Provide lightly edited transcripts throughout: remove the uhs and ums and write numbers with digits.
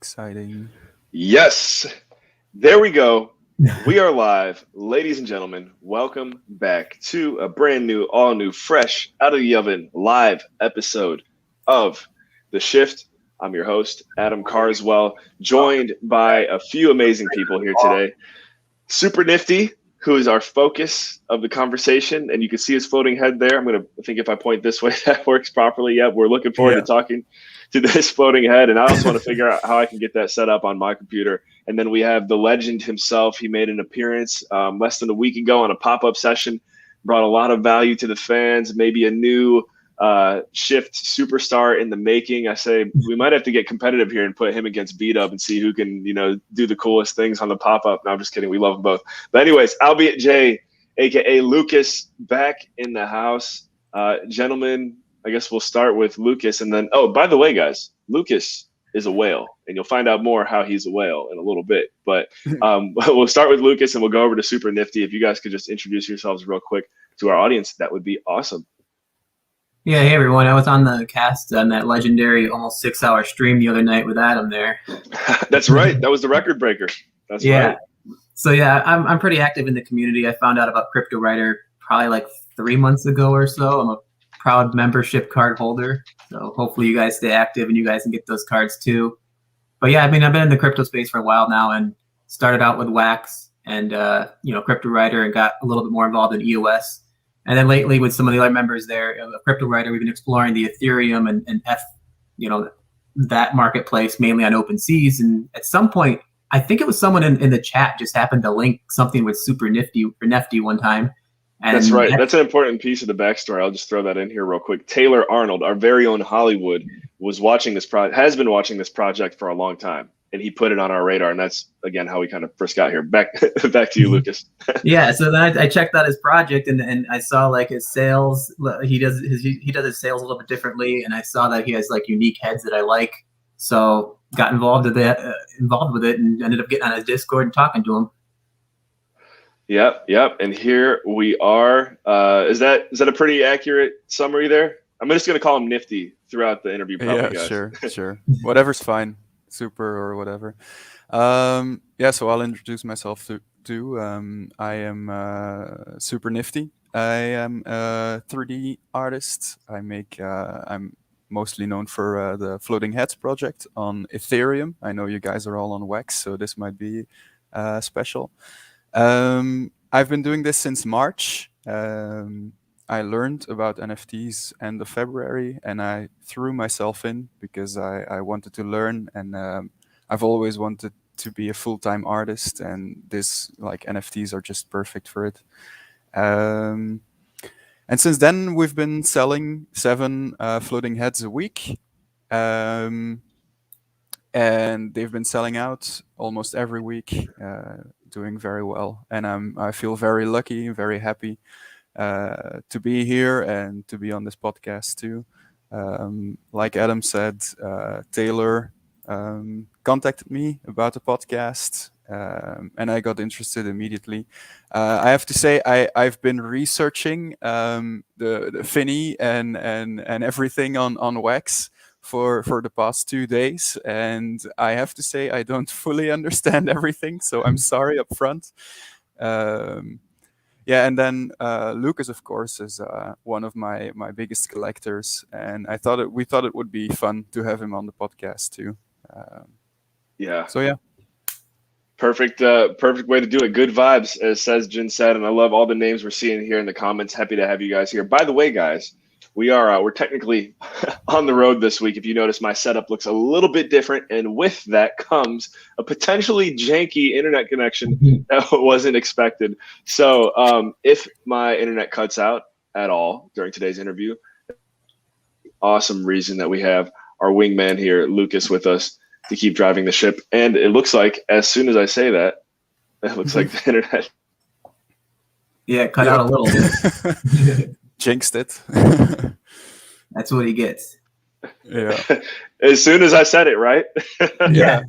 exciting. Yes, there we go. We are live. Ladies and gentlemen, welcome back to a brand new, all new, fresh, out of the oven, live episode of The Shift. I'm your host, Adam Carswell, joined by a few amazing people here today. Super Nfty, who is our focus of the conversation, and you can see his floating head there. I think if I point this way, that works properly. Yep, we're looking forward to talking to this floating head, and I also want to figure out how I can get that set up on my computer. And then we have the legend himself. He made an appearance less than a week ago on a pop-up session, brought a lot of value to the fans, maybe a new Shift superstar in the making. I say we might have to get competitive here and put him against B-Dub and see who can, do the coolest things on the pop-up. No, I'm just kidding. We love them both. But anyways, Albeit J, aka Lucas, back in the house. Gentlemen, I guess we'll start with Lucas, and then, oh, by the way, guys, Lucas is a whale, and you'll find out more how he's a whale in a little bit. But we'll start with Lucas, and we'll go over to Super Nfty. If you guys could just introduce yourselves real quick to our audience, that would be awesome. Yeah, hey everyone. I was on the cast on that legendary almost 6-hour stream the other night with Adam there. That's right. That was the record breaker. That's right. So yeah, I'm pretty active in the community. I found out about Cryptowriter probably like 3 months ago or so. I'm a proud membership card holder. So hopefully you guys stay active and you guys can get those cards too. But yeah, I've been in the crypto space for a while now and started out with Wax and Cryptowriter and got a little bit more involved in EOS. And then lately with some of the other members there of Cryptowriter, we've been exploring the Ethereum and that marketplace mainly on OpenSeas. And at some point, I think it was someone in the chat just happened to link something with Super Nfty one time. And that's right. That's an important piece of the backstory. I'll just throw that in here real quick. Taylor Arnold, our very own Hollywood, has been watching this project for a long time. And he put it on our radar, and that's again how we kind of first got here. Back to you, Lucas. Yeah, so then I checked out his project, and I saw like his sales. He does his sales a little bit differently, and I saw that he has like unique heads that I like. So got involved with it, and ended up getting on his Discord and talking to him. Yep. And here we are. Is that a pretty accurate summary there? I'm just gonna call him Nifty throughout the interview. Probably, yeah, guys. sure. Whatever's fine. Super or whatever. So I'll introduce myself too. I am Super Nfty. I am a 3D artist. I'm mostly known for the Floating Heads project on Ethereum. I know you guys are all on Wax, so this might be special. I've been doing this since March. I learned about NFTs end of February, and I threw myself in because I wanted to learn, and I've always wanted to be a full-time artist, and this NFTs are just perfect for it. And since then, we've been selling 7 floating heads a week, and they've been selling out almost every week, doing very well. And I feel very lucky, very happy to be here and to be on this podcast too. Like Adam said, Taylor contacted me about the podcast, and I got interested immediately. I have to say I've been researching the Finny and everything on Wax for the past 2 days, and I have to say I don't fully understand everything, so I'm sorry up front. And then Lucas, of course, is one of my biggest collectors, and we thought it would be fun to have him on the podcast too. So yeah. Perfect way to do it. Good vibes, as says Jin said, and I love all the names we're seeing here in the comments. Happy to have you guys here. By the way, guys, we're technically on the road this week. If you notice, my setup looks a little bit different, and with that comes a potentially janky internet connection that wasn't expected. So if my internet cuts out at all during today's interview, awesome reason that we have our wingman here, Lucas, with us to keep driving the ship. And it looks like as soon as I say that, it looks like the internet. Yeah, cut out a little bit. Jinxed it. That's what he gets. Yeah. As soon as I said it, right? Yeah.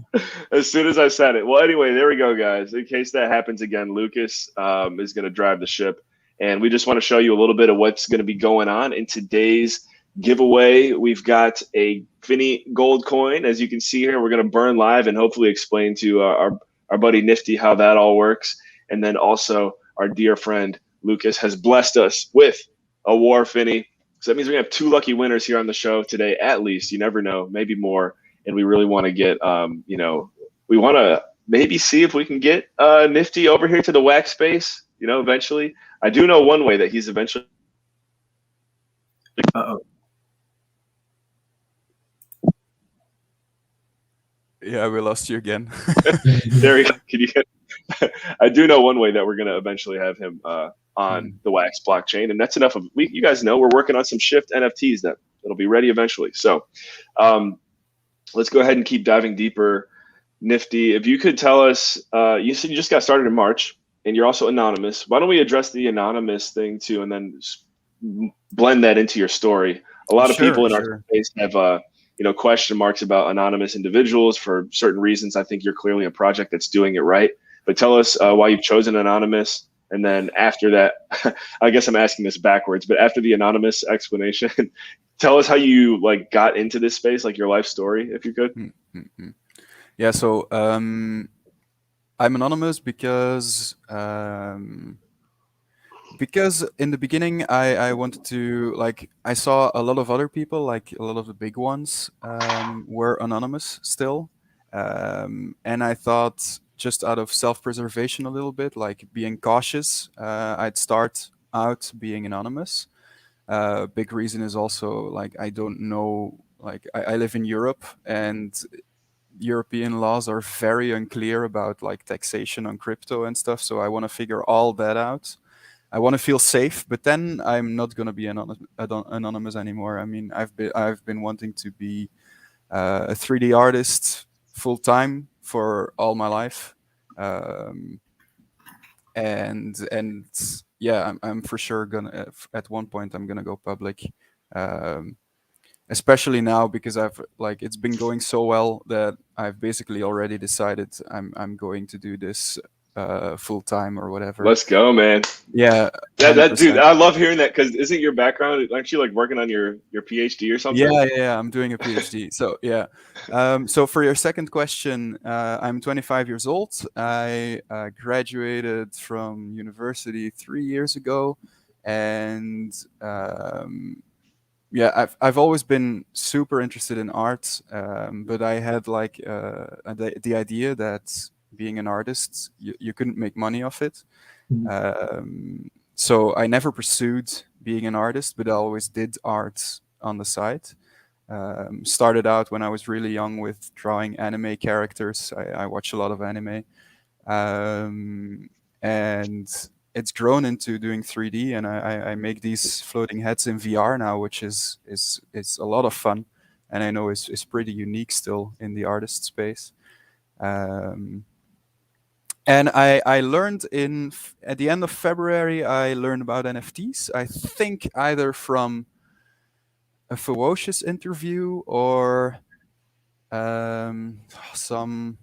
As soon as I said it. Well, anyway, there we go, guys. In case that happens again, Lucas is going to drive the ship. And we just want to show you a little bit of what's going to be going on in today's giveaway. We've got a Finny gold coin, as you can see here. We're going to burn live and hopefully explain to our buddy Nifty how that all works. And then also our dear friend Lucas has blessed us with a War Finny. So that means we have 2 lucky winners here on the show today, at least. You never know, maybe more. And we really want to get, we want to maybe see if we can get Nifty over here to the wax space, eventually. I do know one way that he's eventually. Uh-oh. Yeah, we lost you again. There you go. I do know one way that we're going to eventually have him on the Wax blockchain, and that's enough of. You guys know we're working on some Shift NFTs that'll be ready eventually. So let's go ahead and keep diving deeper. Nifty, if you could tell us, you said you just got started in March, and you're also anonymous. Why don't we address the anonymous thing too, and then blend that into your story? A lot of people in our space have question marks about anonymous individuals for certain reasons. I think you're clearly a project that's doing it right. But tell us why you've chosen anonymous. And then after that, I guess I'm asking this backwards, but after the anonymous explanation, tell us how you got into this space, your life story, if you could. Mm-hmm. Yeah, so I'm anonymous because in the beginning I wanted to, I saw a lot of other people, a lot of the big ones were anonymous still. And I thought, just out of self-preservation a little bit, being cautious, I'd start out being anonymous. Big reason is also, I don't know, I live in Europe, and European laws are very unclear about taxation on crypto and stuff. So I want to figure all that out. I want to feel safe, but then I'm not going to be anonymous anymore. I mean, I've been wanting to be a 3D artist full time for all my life, and yeah, I'm for sure gonna at one point I'm gonna go public, especially now because it's been going so well that I've basically already decided I'm going to do this full time or whatever. Let's go, man. Yeah, that dude, I love hearing that, because isn't your background, aren't you working on your PhD or something? Yeah, I'm doing a PhD. So yeah, so for your second question, I'm 25 years old. I graduated from university 3 years ago, and yeah, I've always been super interested in art, but I had the idea that being an artist, you couldn't make money off it. So I never pursued being an artist, but I always did art on the side. Started out when I was really young with drawing anime characters. I watch a lot of anime. And it's grown into doing 3D, and I make these floating heads in VR now, which is a lot of fun, and I know is pretty unique still in the artist space. And I learned at the end of February, I learned about NFTs. I think either from a Ferocious interview or some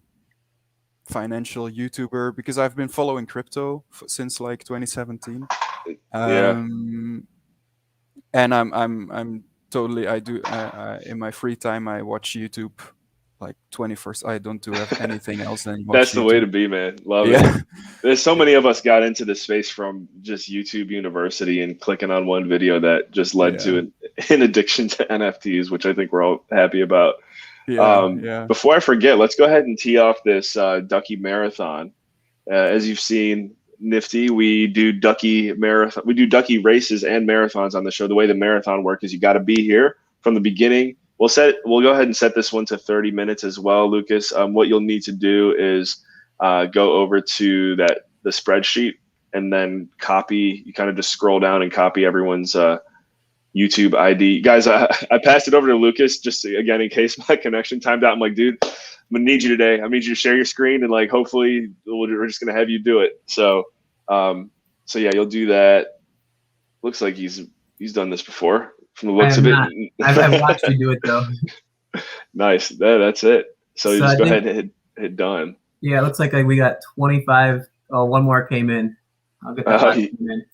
financial YouTuber, because I've been following crypto since 2017. And I'm totally, I do in my free time I watch YouTube 24/7. I don't do anything else than watch That's the YouTube. way to be, man. Love it. There's so many of us got into this space from just YouTube University and clicking on one video that just led to an addiction to NFTs, which I think we're all happy about. Before I forget, let's go ahead and tee off this Ducky Marathon. As you've seen, Nifty, we do Ducky Marathon. We do Ducky races and marathons on the show. The way the marathon works is you got to be here from the beginning. We'll go ahead and set this one to 30 minutes as well, Lucas. What you'll need to do is go over to the spreadsheet and then copy. You kind of just scroll down and copy everyone's YouTube ID. Guys, I passed it over to Lucas just again in case my connection timed out. I'm like, dude, I'm gonna need you today. I need you to share your screen, and hopefully we're just gonna have you do it. So yeah, you'll do that. Looks like he's done this before. From the looks of it, I've watched you do it though. Nice. That's it. So you just go ahead and hit done. Yeah, it looks like we got 25. Oh, one more came in. I'll get that in.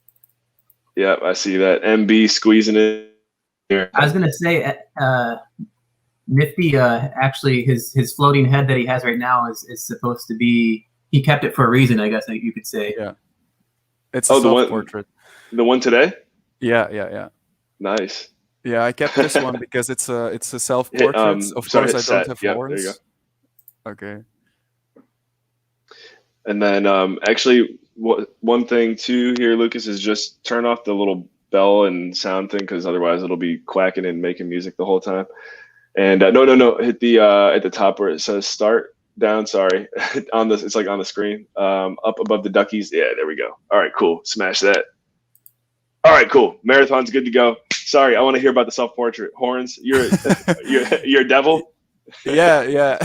Yeah, I see that. MB squeezing it here. I was gonna say, Nifty, actually, his floating head that he has right now is supposed to be. He kept it for a reason, I guess you could say. Yeah, it's a self-portrait. The one today? Yeah. Nice. Yeah, I kept this one because it's a self-portrait. Of course, I don't have horns. There you go. Okay. And then actually, one thing too here, Lucas, is just turn off the little bell and sound thing, because otherwise it'll be quacking and making music the whole time. And no, hit the at the top where it says start. Down, sorry, on this, it's like on the screen, up above the duckies. Yeah, there we go. All right, cool. Smash that. All right, cool. Marathon's good to go. Sorry, I want to hear about the self-portrait. Horns, you're a devil. Yeah.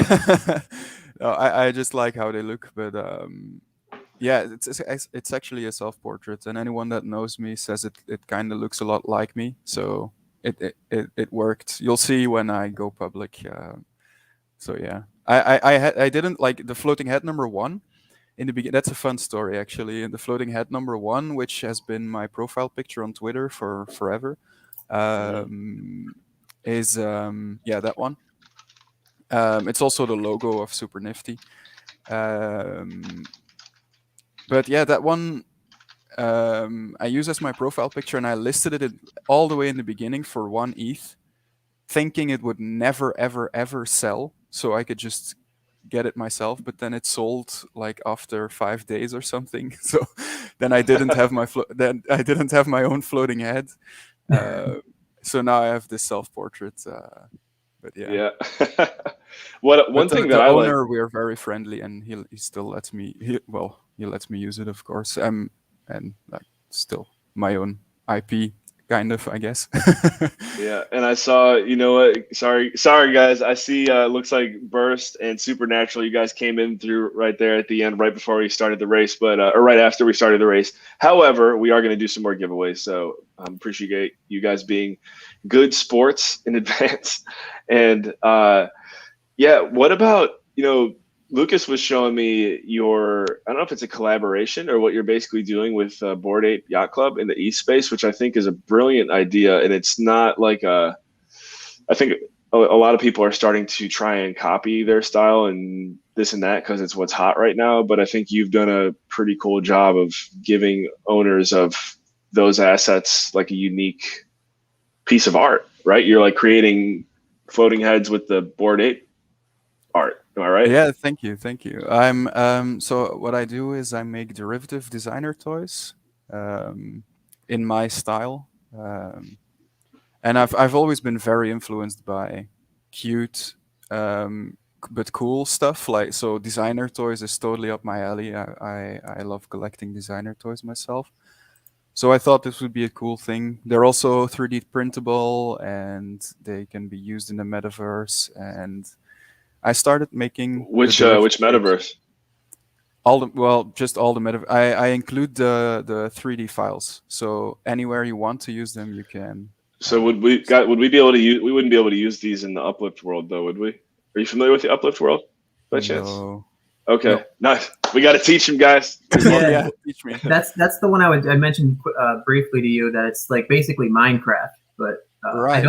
No, I just like how they look, but yeah, it's actually a self-portrait, and anyone that knows me says it kind of looks a lot like me, so it worked. You'll see when I go public. So yeah, I didn't like the floating head number 1 in the beginning. That's a fun story actually. And the floating head number 1, which has been my profile picture on Twitter for forever, is yeah, that one. It's also the logo of Super Nfty. But yeah, that one I use as my profile picture, and I listed it all the way in the beginning for 1 ETH, thinking it would never ever sell, so I could just get it myself. But then it sold like after 5 days or something. So then I didn't have my own floating head. So now I have this self-portrait. But yeah. One thing that I like, we are very friendly, and he still lets me. He lets me use it, of course. And like still my own IP, kind of, I guess. Yeah, and I saw, you know what? Sorry, guys. I see. Looks like Burst and Supernatural. You guys came in through right there at the end, right before we started the race, but or right after we started the race. However, we are going to do some more giveaways, so appreciate you guys being good sports in advance. And yeah, what about, Lucas was showing me I don't know if it's a collaboration or what you're basically doing with Bored Ape Yacht Club in the East space, which I think is a brilliant idea. And it's not like I think a lot of people are starting to try and copy their style and this and that because it's what's hot right now. But I think you've done a pretty cool job of giving owners of those assets like a unique piece of art, right? You're like creating floating heads with the Bored Ape art. Am I right? Yeah, thank you. I'm so what I do is I make derivative designer toys in my style, and I've always been very influenced by cute but cool stuff. Like, so designer toys is totally up my alley. I love collecting designer toys myself. So I thought this would be a cool thing. They're also 3D printable, and they can be used in the metaverse. And I started making which metaverse? Just all the metaverse. I include the 3D files, so anywhere you want to use them, you can. So would we be able to use? We wouldn't be able to use these in the Uplift world, though, would we? Are you familiar with the Uplift world by chance? No. Okay, no. Nice. We got to teach them, guys. Yeah, teach me. That's the one I mentioned briefly to you, that it's like basically Minecraft, but right.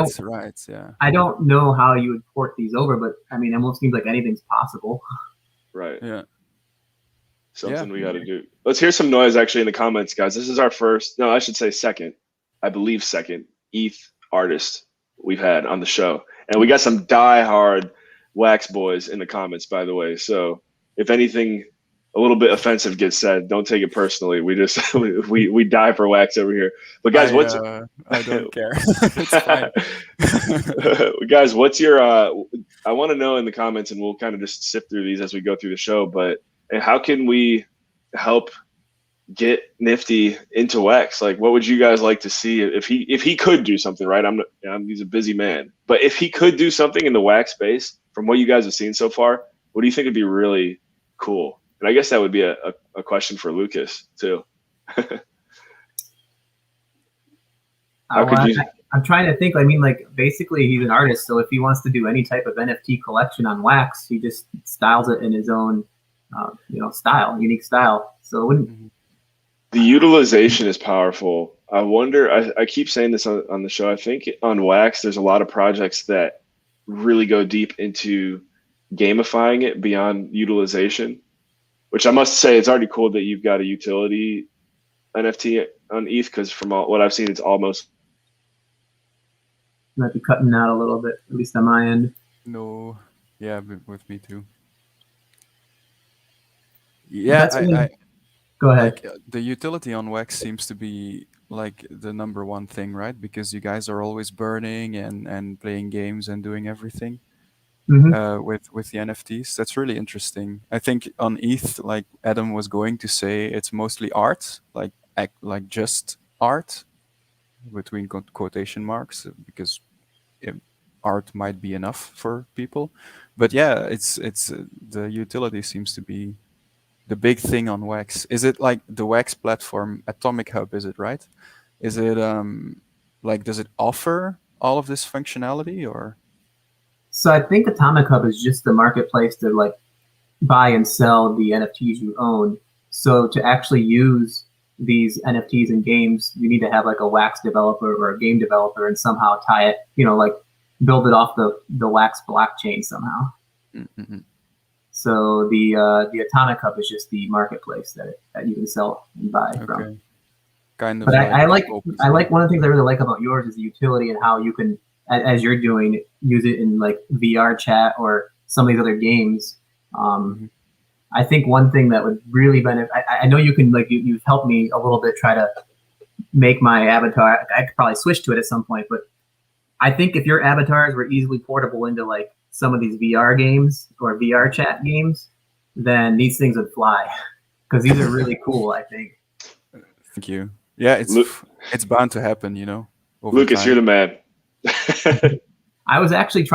Yeah. I don't know how you would port these over, but I mean, it almost seems like anything's possible. Right. Yeah. Something we got to do. Let's hear some noise actually in the comments, guys. This is our first, no, I should say second ETH artist we've had on the show. And we got some die-hard wax boys in the comments, by the way. So if anything a little bit offensive gets said, don't take it personally. We just we die for wax over here. But guys, I don't care. It's fine. Guys, what's your I want to know in the comments, and we'll kind of just sift through these as we go through the show, but how can we help get Nifty into wax? Like, what would you guys like to see if he could do something, right? He's a busy man, but if he could do something in the wax space, from what you guys have seen so far, what do you think would be really cool? And I guess that would be a question for Lucas too. I'm trying to think. I mean, like, basically he's an artist, so if he wants to do any type of NFT collection on wax, he just styles it in his own, style, unique style. So it wouldn't. The utilization is powerful. I wonder, I keep saying this on the show. I think on Wax, there's a lot of projects that really go deep into gamifying it beyond utilization, which I must say, it's already cool that you've got a utility NFT on ETH, because from what I've seen, it's almost. Might be cutting out a little bit, at least on my end. No, yeah, with me too. Yeah, Go ahead. like the utility on Wax seems to be like the number one thing, right? Because you guys are always burning and playing games and doing everything with the NFTs. That's really interesting. I think on ETH, like Adam was going to say, it's mostly art, like just art between quotation marks, because art might be enough for people. But yeah, it's the utility seems to be the big thing on Wax. Is it like the Wax platform, Atomic Hub? Is it right? Is it like, does it offer all of this functionality, or? So I think Atomic Hub is just the marketplace to like buy and sell the NFTs you own. So to actually use these NFTs in games, you need to have like a Wax developer or a game developer and somehow tie it, like build it off the Wax blockchain somehow. Mm-hmm. So the Atomic Hub is just the marketplace that you can sell and buy from. Kind of. But I like one of the things I really like about yours is the utility and how you can, as you're doing, use it in like VR chat or some of these other games. I think one thing that would really benefit, I know you can, like, you've helped me a little bit try to make my avatar. I could probably switch to it at some point, but I think if your avatars were easily portable into like some of these VR games or VR chat games, then these things would fly, because these are really cool, I think. Thank you. Yeah, it's bound to happen, Lucas, time. you're the man. I actually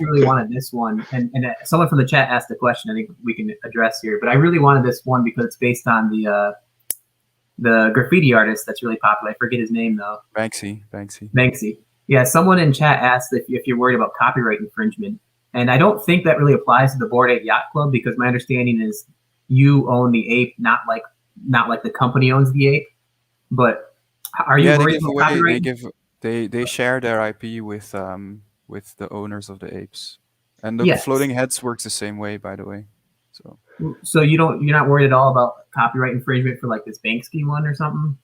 really wanted this one, and someone from the chat asked a question I think we can address here, but I really wanted this one because it's based on the graffiti artist that's really popular. I forget his name though. Banksy. Yeah, someone in chat asked if you're worried about copyright infringement, and I don't think that really applies to the Bored Ape Yacht Club, because my understanding is you own the ape, not like the company owns the ape. But are you worried about copyright? They share their IP with the owners of the apes, and the Floating Heads works the same way, by the way. So you're not worried at all about copyright infringement for like this Banksy one or something?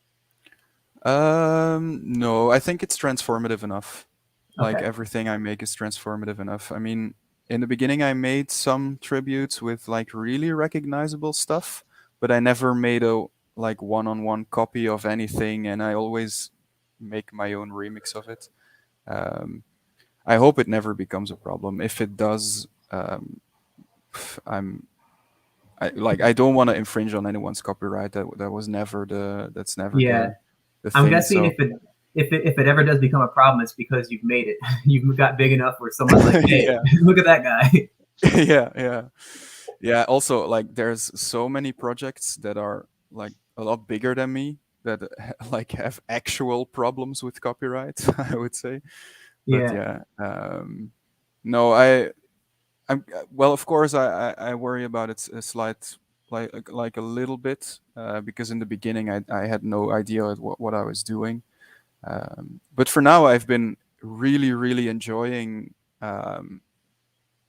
No, I think it's transformative enough. Okay. Like everything I make is transformative enough. I mean, in the beginning, I made some tributes with like really recognizable stuff, but I never made a like one-on-one copy of anything, and I always make my own remix of it. I hope it never becomes a problem. If it does, I don't want to infringe on anyone's copyright. That was never that's never the thing. I'm guessing if it ever does become a problem, it's because you've made it. You've got big enough where someone's like, hey, look at that guy. Yeah. Also, like, there's so many projects that are like a lot bigger than me that like have actual problems with copyright, I would say. But no, I'm well, of course I worry about it a slight, like a little bit, because in the beginning I had no idea what I was doing, but for now I've been really enjoying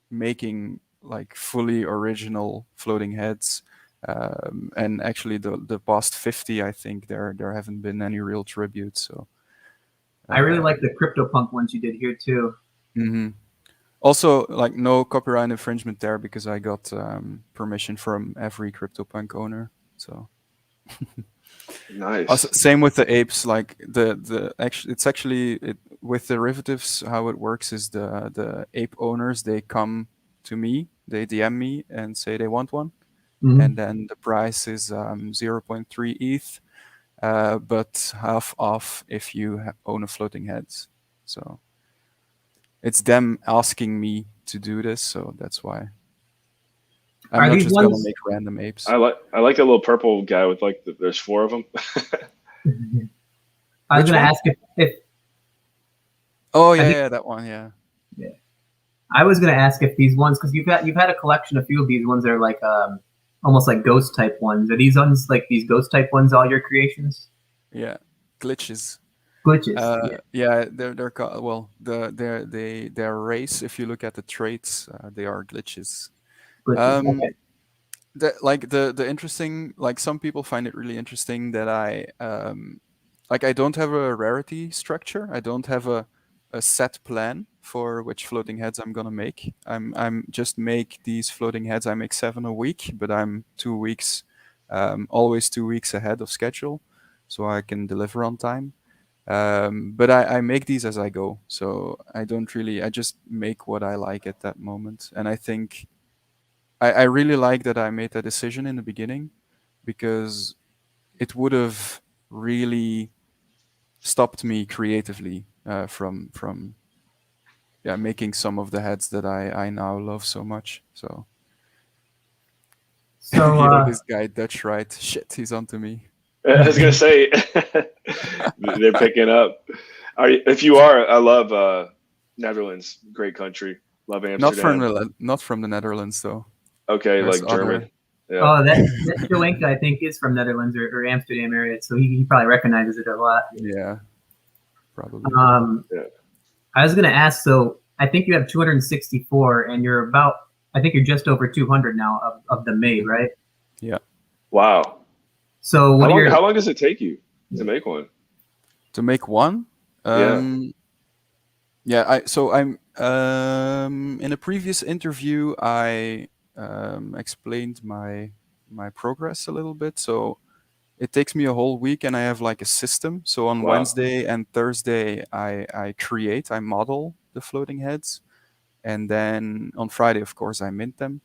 making like fully original floating heads. And actually the past 50, I think there haven't been any real tributes. So I really like the CryptoPunk ones you did here too. Mm-hmm. Also, like, no copyright infringement there, because I got permission from every CryptoPunk owner. So nice. Also, same with the apes. Like it's actually with derivatives. How it works is the ape owners, they come to me, they DM me and say they want one. And then the price is 0.3 ETH, but half off if you own a floating heads. So it's them asking me to do this, so that's why. I'm not just gonna make random apes. I like that little purple guy with like there's 4 of them. I was gonna ask if Oh yeah, that one, yeah. I was gonna ask if these ones, because you've had a collection, a few of these ones that are like almost like ghost type ones. Are these ones like these ghost type ones all your creations? Yeah, glitches. Glitches. Yeah, Yeah, well, their race. If you look at the traits, they are glitches. glitches. Um, Okay. the interesting, like some people find it really interesting that I don't have a rarity structure. I don't have a set plan for which floating heads I'm gonna make. I'm just make these floating heads. I make 7 a week, but I'm 2 weeks, always 2 weeks ahead of schedule, so I can deliver on time. But I make these as I go, so I don't really. I just make what I like at that moment, and I think I really like that I made that decision in the beginning because it would have really stopped me creatively from yeah making some of the heads that I now love so much. So So yeah, this guy Dutch right shit, he's onto me. I was gonna say they're picking up. If you are, I love Netherlands, great country. Love Amsterdam. Not from the Netherlands though. Okay, There's like other. German. Yeah. oh, that Joanka I think is from Netherlands or Amsterdam area, so he probably recognizes it a lot. Yeah, probably. Um, Yeah. I was gonna ask. So I think you have 264, and you're about. I think you're just over 200 now of them made, Mhm. right? Yeah. Wow. So what are your How long does it take you to make one? To make one, Yeah. yeah, I'm in a previous interview I explained my progress a little bit. So it takes me a whole week and I have like a system. So on Wow. Wednesday and Thursday I model the floating heads, and then on Friday of course I mint them.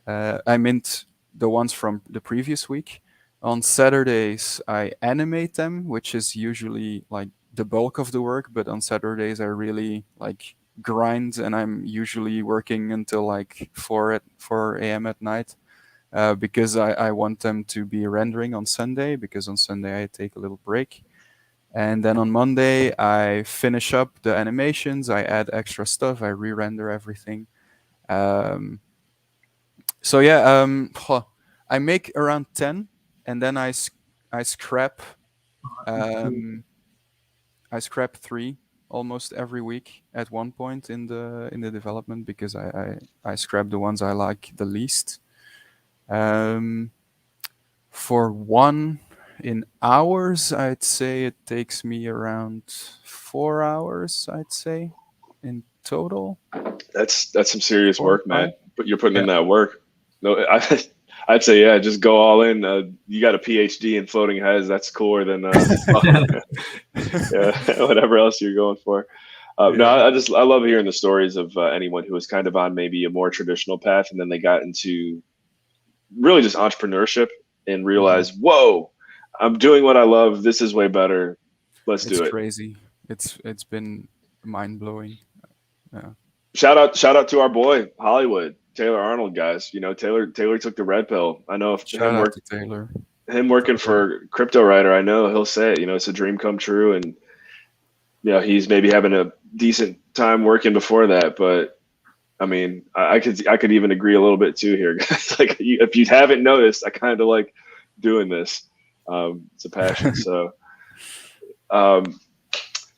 I mint the ones from the previous week. On Saturdays, I animate them, which is usually like the bulk of the work. But on Saturdays, I really like grind, and I'm usually working until like 4 a.m. at night because I want them to be rendering on Sunday. Because on Sunday I take a little break, and then on Monday I finish up the animations. I add extra stuff. I re-render everything. Um, so yeah, I make around 10, and then I scrap um, I scrap 3 almost every week at one point in the development because I scrap the ones I like the least. Um, for one in hours, I'd say it takes me around 4 hours. I'd say in total, That's some serious 4 or work, man. 5. But you're putting in Yeah, that work. No, I'd say yeah, just go all in. You got a PhD in floating heads. That's cooler than yeah, whatever else you're going for. No, yeah. I love hearing the stories of anyone who was kind of on maybe a more traditional path and then they got into really just entrepreneurship and Mhm. realized, whoa, I'm doing what I love. This is way better. Let's It's do it. crazy. It's been mind blowing. Yeah. Shout out to our boy Hollywood Taylor Arnold, guys. You know Taylor took the red pill. I know if Shout out to Taylor him for working real. for Cryptowriter, I know he'll say it. You know, it's a dream come true, and he's maybe having a decent time working before that. But I mean, I could even agree a little bit too here, guys. Like if you haven't noticed, I kind of like doing this. It's a passion. So, um,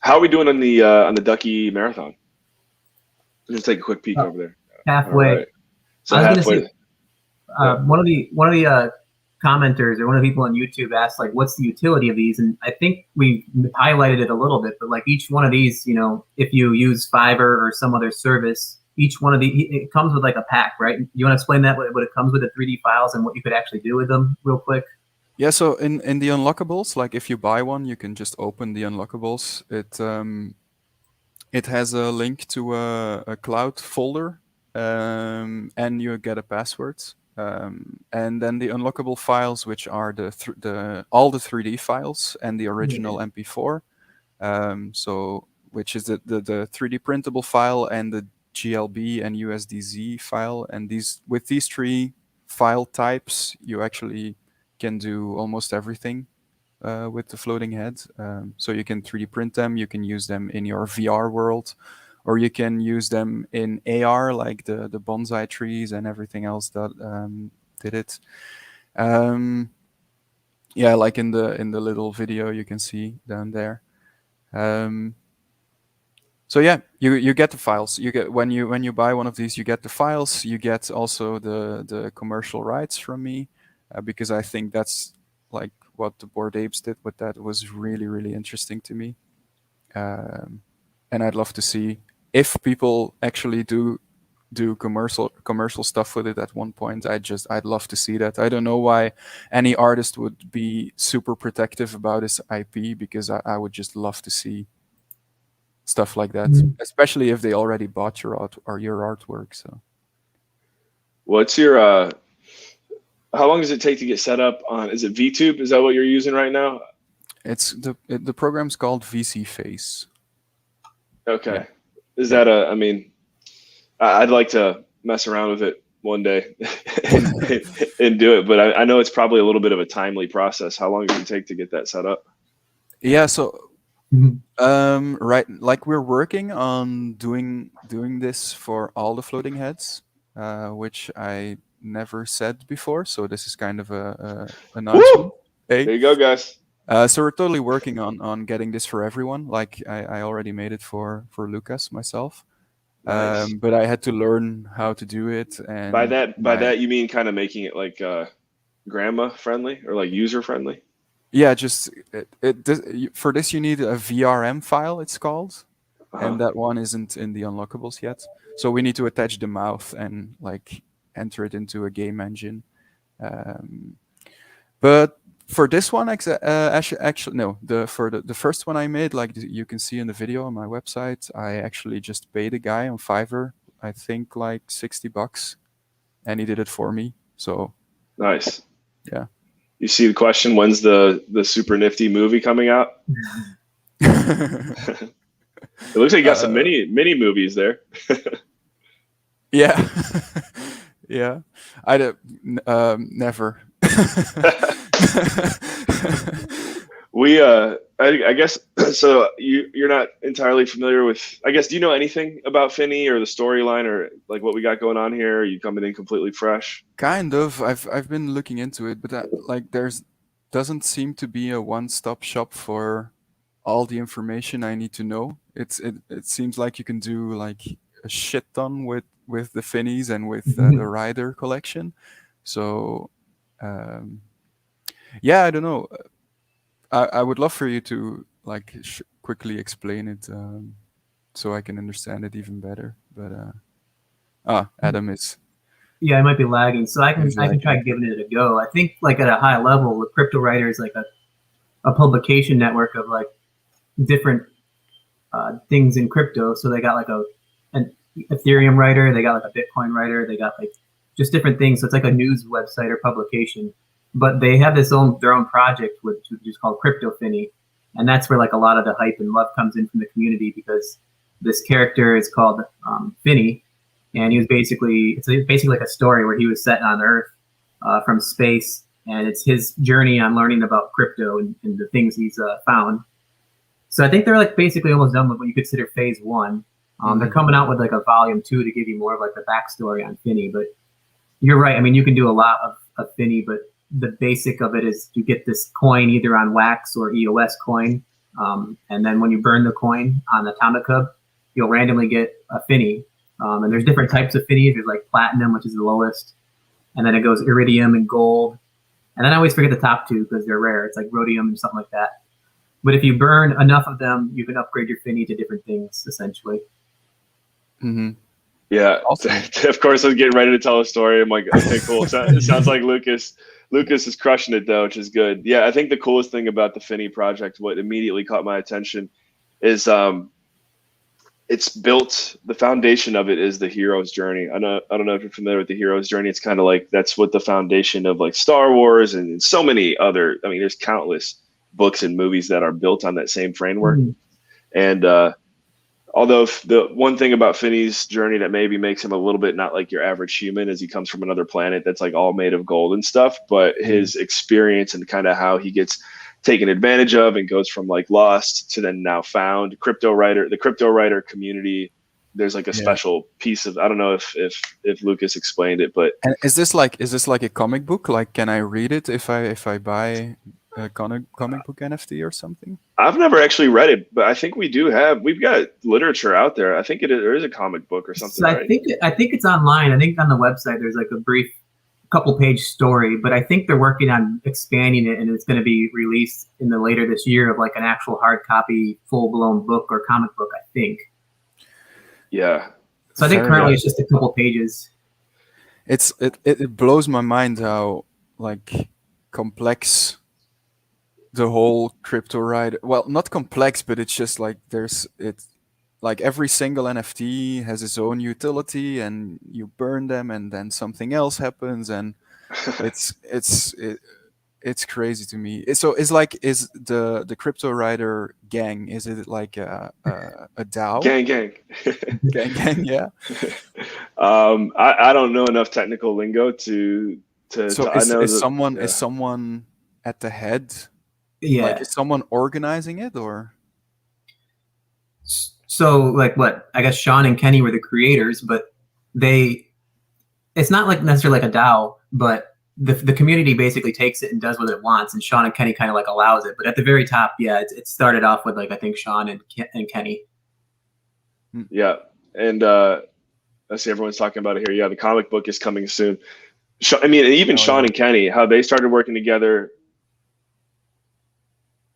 how are we doing on the Ducky Marathon? Let's take a quick peek over there. All halfway? right, so I was gonna say halfway. Yeah. one of the commenters or one of the people on YouTube asked like, "What's the utility of these?" And I think we highlighted it a little bit, but like each one of these, if you use Fiverr or some other service, each one of it comes with like a pack, right? You want to explain that what it comes with the 3D files and what you could actually do with them, real quick? Yeah, so in the unlockables, like if you buy one, you can just open the unlockables. It has a link to a cloud folder, and you get a password. And then the unlockable files, which are the all the 3D files and the Yeah. original MP4. So which is the 3D printable file and the GLB and USDZ file. And with these 3 file types, you actually can do almost everything with the floating head. So you can 3D print them, you can use them in your VR world, or you can use them in AR, like the bonsai trees and everything else that did it. Yeah, like in the little video you can see down there. So yeah, you get the files. You get when you buy one of these, you get the files. You get also the commercial rights from me, because I think that's like what the Bored Apes did with that was really interesting to me. And I'd love to see if people actually do commercial stuff with it at one point. I'd love to see that. I don't know why any artist would be super protective about his IP, because I would just love to see stuff like that, especially if they already bought your art or your artwork. So What's your how long does it take to get set up on, is it VTube? Is that what you're using right now? it's the program's called VC Face. Okay. Yeah. Is that I mean, I'd like to mess around with it one day and do it, but I know it's probably a little bit of a timely process. How long does it take to get that set up? Yeah, so right, like we're working on doing this for all the floating heads, which I never said before. So this is kind of a announcement. Hey, There you go, guys. so we're totally working on getting this for everyone. Like I already made it for Lucas myself, Nice. but I had to learn how to do it. And By that you mean kind of making it like grandma friendly or like user friendly? yeah, just for this you need a VRM file. It's called. And that one isn't in the unlockables yet. So we need to attach the mouth and like enter it into a game engine. But for this one, actually no. For the first one I made, like you can see in the video on my website, I actually just paid a guy on Fiverr, I think like $60, and he did it for me. So nice. Yeah. You see the question, when's the Super Nfty movie coming out? It looks like you got some mini movies there. Yeah. Yeah. Never. We I guess so you're not entirely familiar with, I guess, do you know anything about Finney or the storyline or like what we got going on here? Are you coming in completely fresh? Kind of. I've been looking into it, but like there's doesn't seem to be a one-stop shop for all the information I need to know. It seems like you can do like a shit ton with the Finnies and with the Rider collection. So yeah, I don't know. I would love for you to like quickly explain it, so I can understand it even better. But Adam is. Yeah, I might be lagging, so I can try giving it a go. I think like at a high level, the Cryptowriter is like a publication network of like different things in crypto. So they got like an Ethereum writer, they got like a Bitcoin writer, they got like just different things. So it's like a news website or publication. But they have their own project, which is called Crypto Finny, and that's where like a lot of the hype and love comes in from the community, because this character is called Finny, and he was basically like a story where he was set on Earth from space, and it's his journey on learning about crypto and the things he's found. So I think they're like basically almost done with what you consider phase one. They're coming out with like a volume 2 to give you more of like the backstory on Finny. But you're right. I mean, you can do a lot of Finny, but the basic of it is you get this coin either on Wax or EOS coin. And then when you burn the coin on Atomic Hub, you'll randomly get a Finny. And there's different types of Finnies. There's like platinum, which is the lowest. And then it goes iridium and gold. And then I always forget the top two because they're rare. It's like rhodium and something like that. But if you burn enough of them, you can upgrade your Finny to different things, essentially. Mm-hmm. Yeah, awesome. Of course, I was getting ready to tell a story. I'm like, okay, cool. It sounds like Lucas is crushing it, though, which is good. Yeah, I think the coolest thing about the Finny project, what immediately caught my attention, is it's built, the foundation of it is the hero's journey. I don't know if you're familiar with the hero's journey. It's kind of like that's what the foundation of like Star Wars and so many other, I mean, there's countless books and movies that are built on that same framework. And although the one thing about Finny's journey that maybe makes him a little bit not like your average human is he comes from another planet that's like all made of gold and stuff, but his experience and kind of how he gets taken advantage of and goes from like lost to then now found. The Cryptowriter community there's like a Yeah. special piece of, I don't know if Lucas explained it, but And is this like a comic book? Like, can I read it if I buy a comic book NFT or something? I've never actually read it, but I think we've got literature out there. I think there is a comic book or something, So right? I think it's online. I think on the website there's like a brief couple page story, but I think they're working on expanding it, and it's going to be released in the later this year of like an actual hard copy, full blown book or comic book. I think. Yeah. So I think Fair currently enough. it's just a couple pages. It blows my mind how like complex the whole crypto ride. Well, not complex, but it's just like like every single NFT has its own utility, and you burn them, and then something else happens, and it's it's it, it's crazy to me. So it's like, is the crypto rider gang? Is it like a DAO Gang, gang. gang? Yeah. I don't know enough technical lingo So I know that, is yeah. someone at the head? Like, Yeah. is someone organizing it, or? So like what? I guess Sean and Kenny were the creators, but they it's not like necessarily like a DAO, but the community basically takes it and does what it wants, and Sean and Kenny kind of like allows it. But at the very top, yeah, it started off with like I think Sean and Kenny. Yeah. And I see everyone's talking about it here. Yeah, the comic book is coming soon. I mean, even Oh Sean yeah. and Kenny, how they started working together.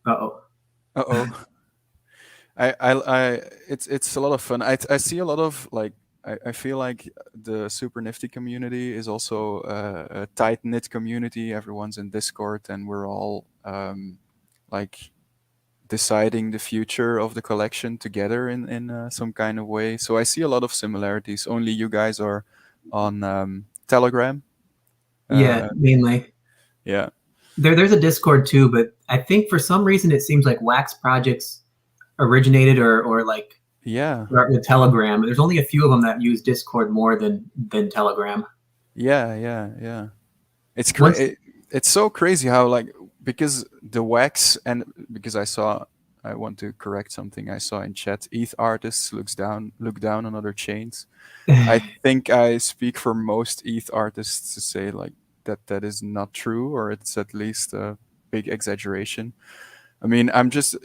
Uh-oh. Uh-oh. It's a lot of fun. I see a lot of like, I feel like the Super Nifty community is also a tight knit community. Everyone's in Discord, and we're all like deciding the future of the collection together in some kind of way. So I see a lot of similarities. Only you guys are on Telegram. Yeah, Uh, mainly. yeah, There's a Discord too, but I think for some reason it seems like Wax projects originated or like yeah, with Telegram. There's only a few of them that use Discord more than Telegram. yeah. It's Once it's so crazy how, like, because the wax, and because I want to correct something I saw in chat. ETH artists look down on other chains. I think I speak for most ETH artists to say like that is not true, or it's at least a big exaggeration. I mean, I'm just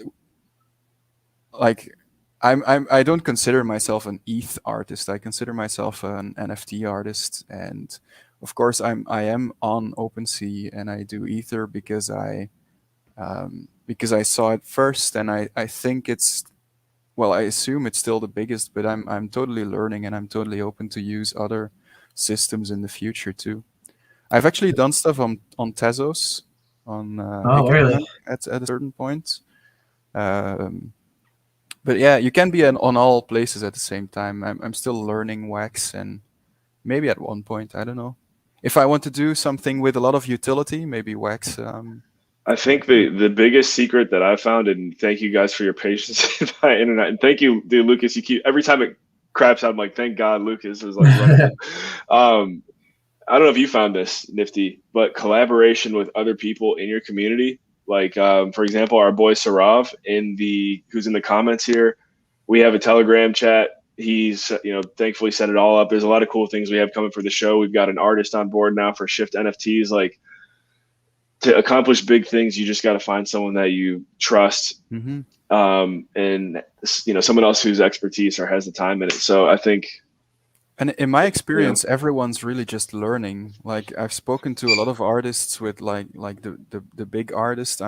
like, I don't consider myself an ETH artist. I consider myself an NFT artist, and of course I am on OpenSea, and I do Ether because I saw it first, and I think it's, well, I assume it's still the biggest, but I'm totally learning, and I'm totally open to use other systems in the future too. I've actually done stuff on Tezos, on oh, really? Hackathon at a certain point. Um, but yeah, you can be on all places at the same time. I'm still learning Wax, and maybe at one point, I don't know. If I want to do something with a lot of utility, maybe Wax. I think the biggest secret that I found, and thank you guys for your patience with my internet, and thank you, dude, Lucas. You keep every time it craps out, I'm like, thank God Lucas is like running. um, I don't know if you found this nifty, but collaboration with other people in your community, like for example, our boy Sarav who's in the comments here. We have a Telegram chat. He's thankfully set it all up. There's a lot of cool things we have coming for the show. We've got an artist on board now for Shift NFTs. Like, to accomplish big things, you just got to find someone that you trust, Mhm. and someone else whose expertise or has the time in it. So I think, And in my you know, experience, everyone's really just learning. Like, I've spoken to a lot of artists with like the big artists.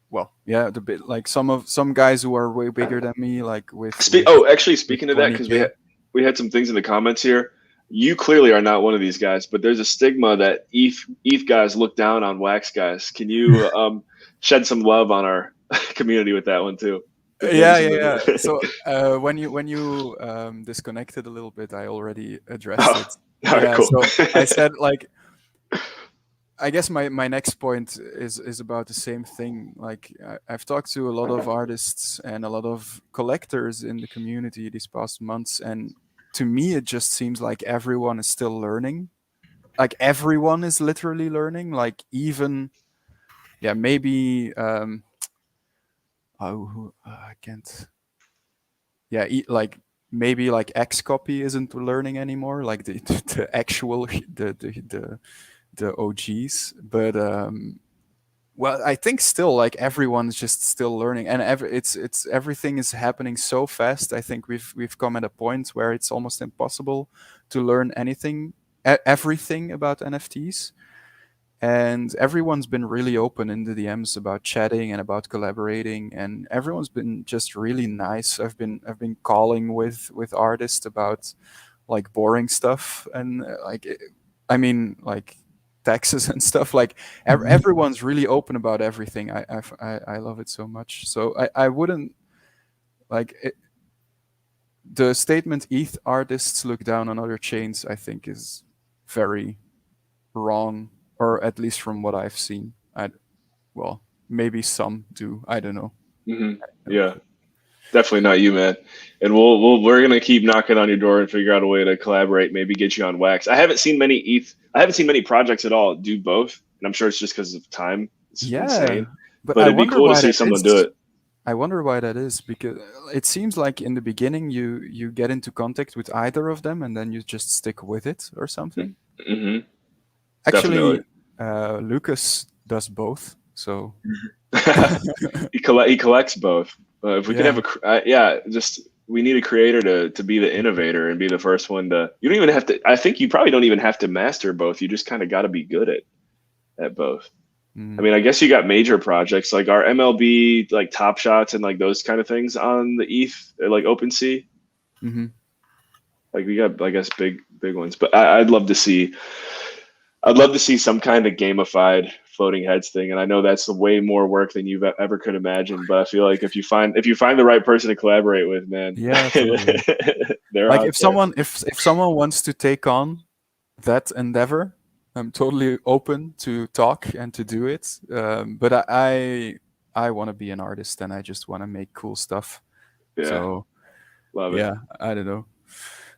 Well, yeah, the bit like some guys who are way bigger than me, like actually, with speaking of that, because 20K. we had some things in the comments here. You clearly are not one of these guys, but there's a stigma that ETH guys look down on Wax guys. Can you shed some love on our community with that one too? 'Cause maybe Yeah, some yeah, of yeah. the So when you disconnected a little bit, I already addressed oh, it. all right, Yeah. cool. So I said, like, I guess my next point is about the same thing. Like, I've talked to a lot of artists and a lot of collectors in the community these past months, and to me, it just seems like everyone is still learning. Like, everyone is literally learning. Like, even, yeah, maybe I can't. Yeah, like maybe like X copy isn't learning anymore, like the actual the OGs, but well, I think still like everyone's just still learning, and it's everything is happening so fast. I think we've come at a point where it's almost impossible to learn anything, everything about NFTs. And everyone's been really open in the DMs about chatting and about collaborating, and everyone's been just really nice. I've been calling with artists about like boring stuff and I mean like taxes and stuff. Like everyone's really open about everything. I love it so much. So I wouldn't like it, the statement ETH artists look down on other chains. I think is very wrong, or at least from what I've seen. Well, maybe some do. I don't know. Yeah, definitely not you, man. And we're gonna keep knocking on your door and figure out a way to collaborate. Maybe get you on Wax. I haven't seen many projects at all do both, and I'm sure it's just because of time. It's insane. But it'd be cool to see someone do it. I wonder why that is, because it seems like in the beginning you get into contact with either of them and then you just stick with it or something. Mm-hmm. Actually, Lucas does both, so he collects both. If we could have we need a creator to be the innovator and be the first one to. You don't even have to. I think you probably don't even have to master both. You just kind of got to be good at both. I mean, I guess you got major projects like our MLB, like Top Shots and like those kind of things on the ETH, or like OpenSea. Mm-hmm. Like we got, I guess, big ones. But I'd love to see some kind of gamified floating heads thing. And I know that's way more work than you've ever could imagine. But I feel like if you find the right person to collaborate with, man, yeah, totally. Like if someone wants to take on that endeavor, I'm totally open to talk and to do it. But I want to be an artist and I just want to make cool stuff. Yeah. So love it. Yeah, I don't know.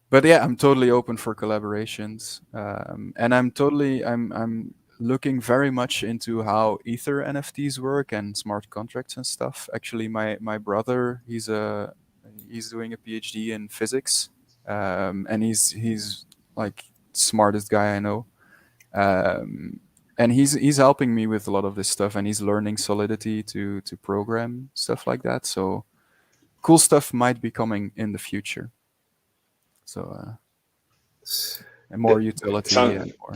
But yeah, I'm totally open for collaborations. And I'm looking very much into how Ether NFTs work and smart contracts and stuff. Actually, my brother, he's doing a PhD in physics. And he's like smartest guy I know. And he's helping me with a lot of this stuff, and he's learning Solidity to program stuff like that. So cool stuff might be coming in the future. So and more utility and more.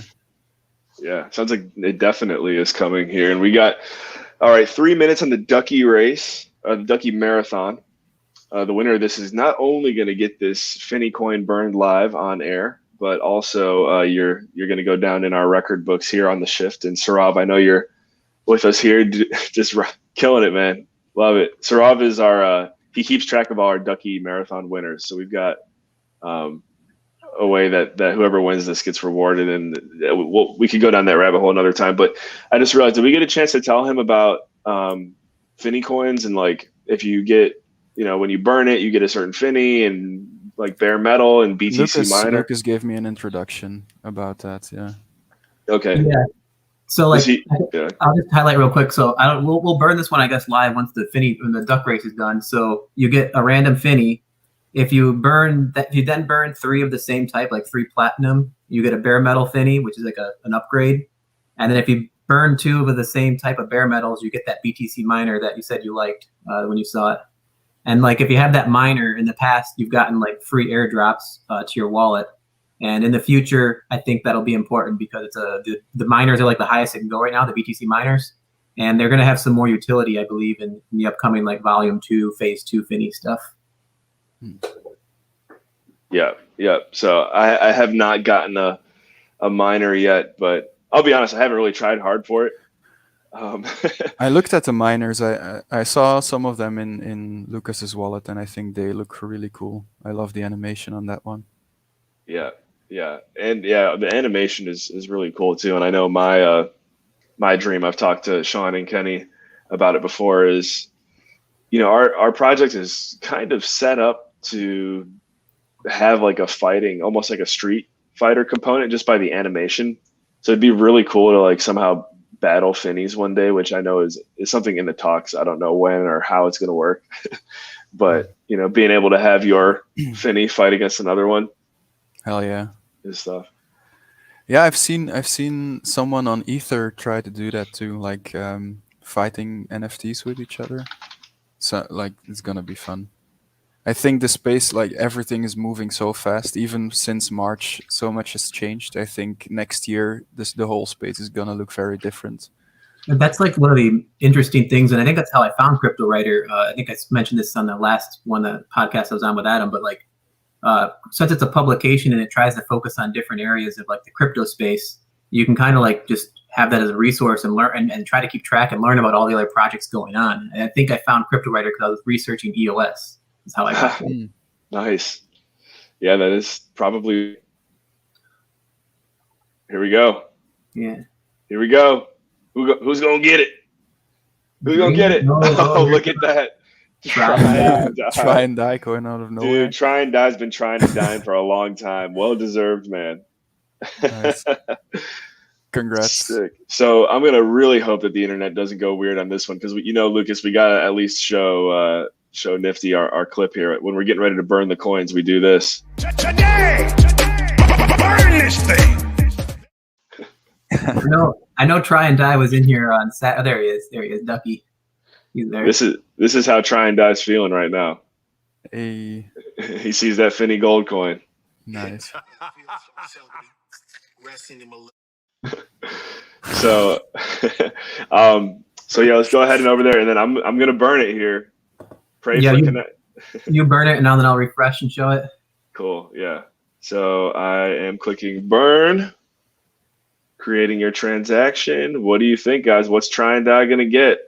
Yeah, sounds like it definitely is coming here. And we got 3 minutes on the Ducky race, the Ducky marathon. The winner of this is not only going to get this Finny coin burned live on air, but also you're going to go down in our record books here on the shift. And Saurav, I know you're with us here, just killing it, man. Love it. Saurav is he keeps track of all our Ducky marathon winners. So we've got a way that whoever wins this gets rewarded, and we could go down that rabbit hole another time. But I just realized, did we get a chance to tell him about Finny coins, and like if you get, when you burn it, you get a certain Finny, and like bare metal and BTC miner. Lucas gave me an introduction about that. Yeah. Okay. Yeah. So like, I'll just highlight real quick. So we'll burn this one, I guess, live once when the duck race is done. So you get a random Finny. If you then burn 3 of the same type, like 3 platinum, you get a bare metal Finny, which is like an upgrade. And then if you burn 2 of the same type of bare metals, you get that BTC miner that you said you liked when you saw it. And like if you have that miner in the past, you've gotten like free airdrops to your wallet. And in the future, I think that'll be important because the miners are like the highest it can go right now, the BTC miners. And they're going to have some more utility, I believe, in the upcoming like Volume 2, Phase 2 Finny stuff. Yeah. So I have not gotten a miner yet, but I'll be honest, I haven't really tried hard for it. I looked at the miners. I saw some of them in Lucas's wallet, and I think they look really cool. I love the animation on that one. Yeah, and the animation is really cool too. And I know my dream, I've talked to Sean and Kenny about it before, is our project is kind of set up to have like a fighting, almost like a street fighter component just by the animation. So it'd be really cool to like somehow battle Finnies one day, which I know is something in the talks. I don't know when or how it's going to work, But being able to have your Finny fight against another one, Hell yeah. is stuff. Yeah, I've seen someone on Ether try to do that too, like fighting NFTs with each other. So like it's gonna be fun. I think the space, like everything is moving so fast. Even since March, so much has changed. I think next year the whole space is gonna look very different. And that's like one of the interesting things, and I think that's how I found Cryptowriter. I think I mentioned this on the last one, the podcast I was on with Adam. But like, since it's a publication and it tries to focus on different areas of like the crypto space, you can kind of like just have that as a resource and learn and try to keep track and learn about all the other projects going on. And I think I found Cryptowriter because I was researching EOS. Is how I got it. Nice. Yeah, that is probably. Here we go. Yeah. Here we go. Who's gonna get it? Who's gonna get it? Oh, look at that. Try and Die. Try and die going out of nowhere. Dude, Try and Die's been trying to die for a long time. Well deserved, man. Nice. Congrats. Sick. So I'm gonna really hope that the internet doesn't go weird on this one because Lucas, we gotta at least show Nifty our clip here. When we're getting ready to burn the coins, we do this. Today, burn this thing. I know. Try and Die was in here on Sat. Oh, there he is. There he is, Ducky. He's there. This is how Try and Die's feeling right now. Hey, He sees that Finny gold coin. nice. So, so yeah, let's go ahead and over there, and then I'm gonna burn it here. Pray for connect. You burn it, and then I'll refresh and show it. Cool. Yeah. So I am clicking burn. Creating your transaction. What do you think, guys? What's Try and Die gonna get?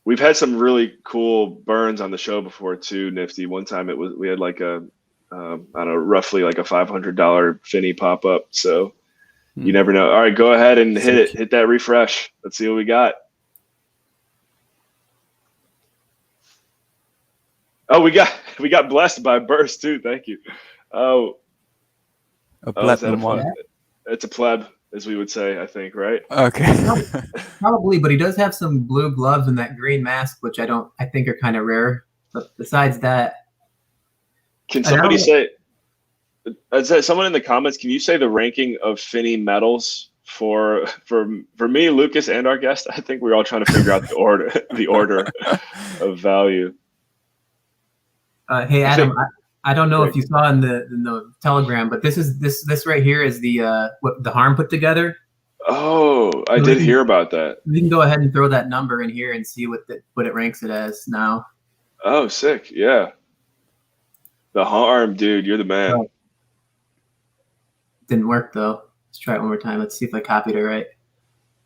We've had some really cool burns on the show before too, Nifty. One time we had like a I don't know, roughly like a $500 Finny pop up. So you never know. All right, go ahead and hit that refresh. Let's see what we got. Oh, we got blessed by burst too. Thank you. Oh, A platinum one. It's a pleb, as we would say, I think, right? Okay. Probably, but he does have some blue gloves and that green mask, which I think are kind of rare. But besides that, can somebody say? Is that someone in the comments? Can you say the ranking of Finny medals for me, Lucas, and our guest? I think we're all trying to figure out the order of value. Hey Adam, I don't know if you saw in the Telegram, but this right here is the what the Harm put together. Oh, I did hear about that. We can go ahead and throw that number in here and see what it ranks it as now. Oh, sick! Yeah, the Harm, dude, you're the man. Oh. Didn't work though. Let's try it one more time. Let's see if I copied it right.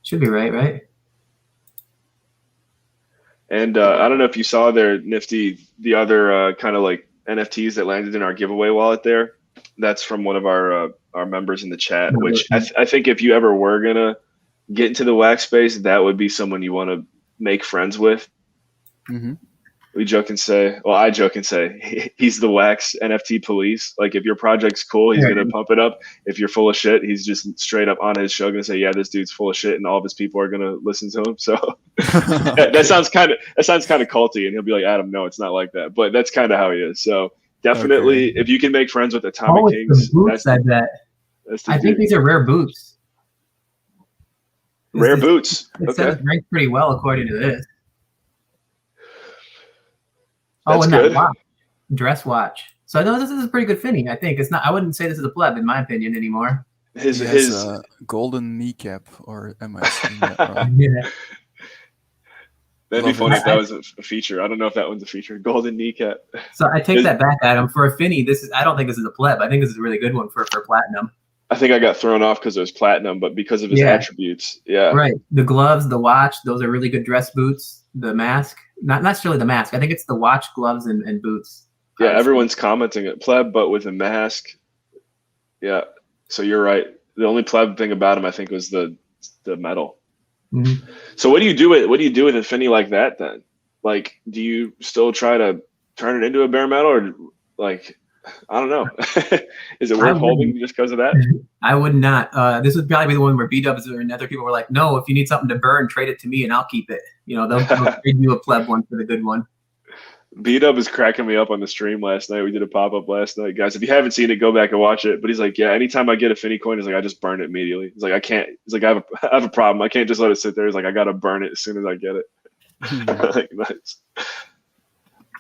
Should be right? And I don't know if you saw there, Nifty, the other kind of like NFTs that landed in our giveaway wallet there. That's from one of our members in the chat, which I think if you ever were going to get into the wax space, that would be someone you want to make friends with. Mm-hmm. I joke and say, he's the wax NFT police. Like if your project's cool, he's going to pump it up. If you're full of shit, he's just straight up on his show going to say, yeah, this dude's full of shit. And all of his people are going to listen to him. So that sounds kind of culty. And he'll be like, Adam, no, it's not like that. But that's kind of how he is. So definitely, if you can make friends with Atomic Kings. Boots, I bet. I think these are rare boots. Rare boots. It says it ranks pretty well according to this. That's and good. that watch, dress watch. So I know this is a pretty good fitting. I think it's not. I wouldn't say this is a pleb in my opinion anymore. His golden kneecap, or am I saying that wrong? Yeah. That'd be funny if that was a feature. I don't know if that one's a feature. Golden kneecap. So I take that back, Adam. For a Finny, I don't think this is a pleb. I think this is a really good one for platinum. I think I got thrown off because it was platinum, but because of his attributes. Yeah. Right. The gloves, the watch, those are really good dress boots. The mask, not necessarily the mask. I think it's the watch, gloves, and boots. Yeah, everyone's commenting it pleb, but with a mask. Yeah. So you're right. The only pleb thing about him, I think, was the metal. Mm-hmm. So what do you do with a Finny like that then? Like, do you still try to turn it into a bare metal, or like, I don't know. Is it worth holding just because of that? I would not. This would probably be the one where B-dubs and other people were like, no, if you need something to burn, trade it to me and I'll keep it. They'll trade you a pleb one for the good one. B-Dub is cracking me up on the stream last night. We did a pop-up last night. Guys, if you haven't seen it, go back and watch it. But he's like, yeah, anytime I get a Finny coin, he's like, I just burn it immediately. He's like, I can't. He's like, I have a problem. I can't just let it sit there. He's like, I got to burn it as soon as I get it. Like, nice.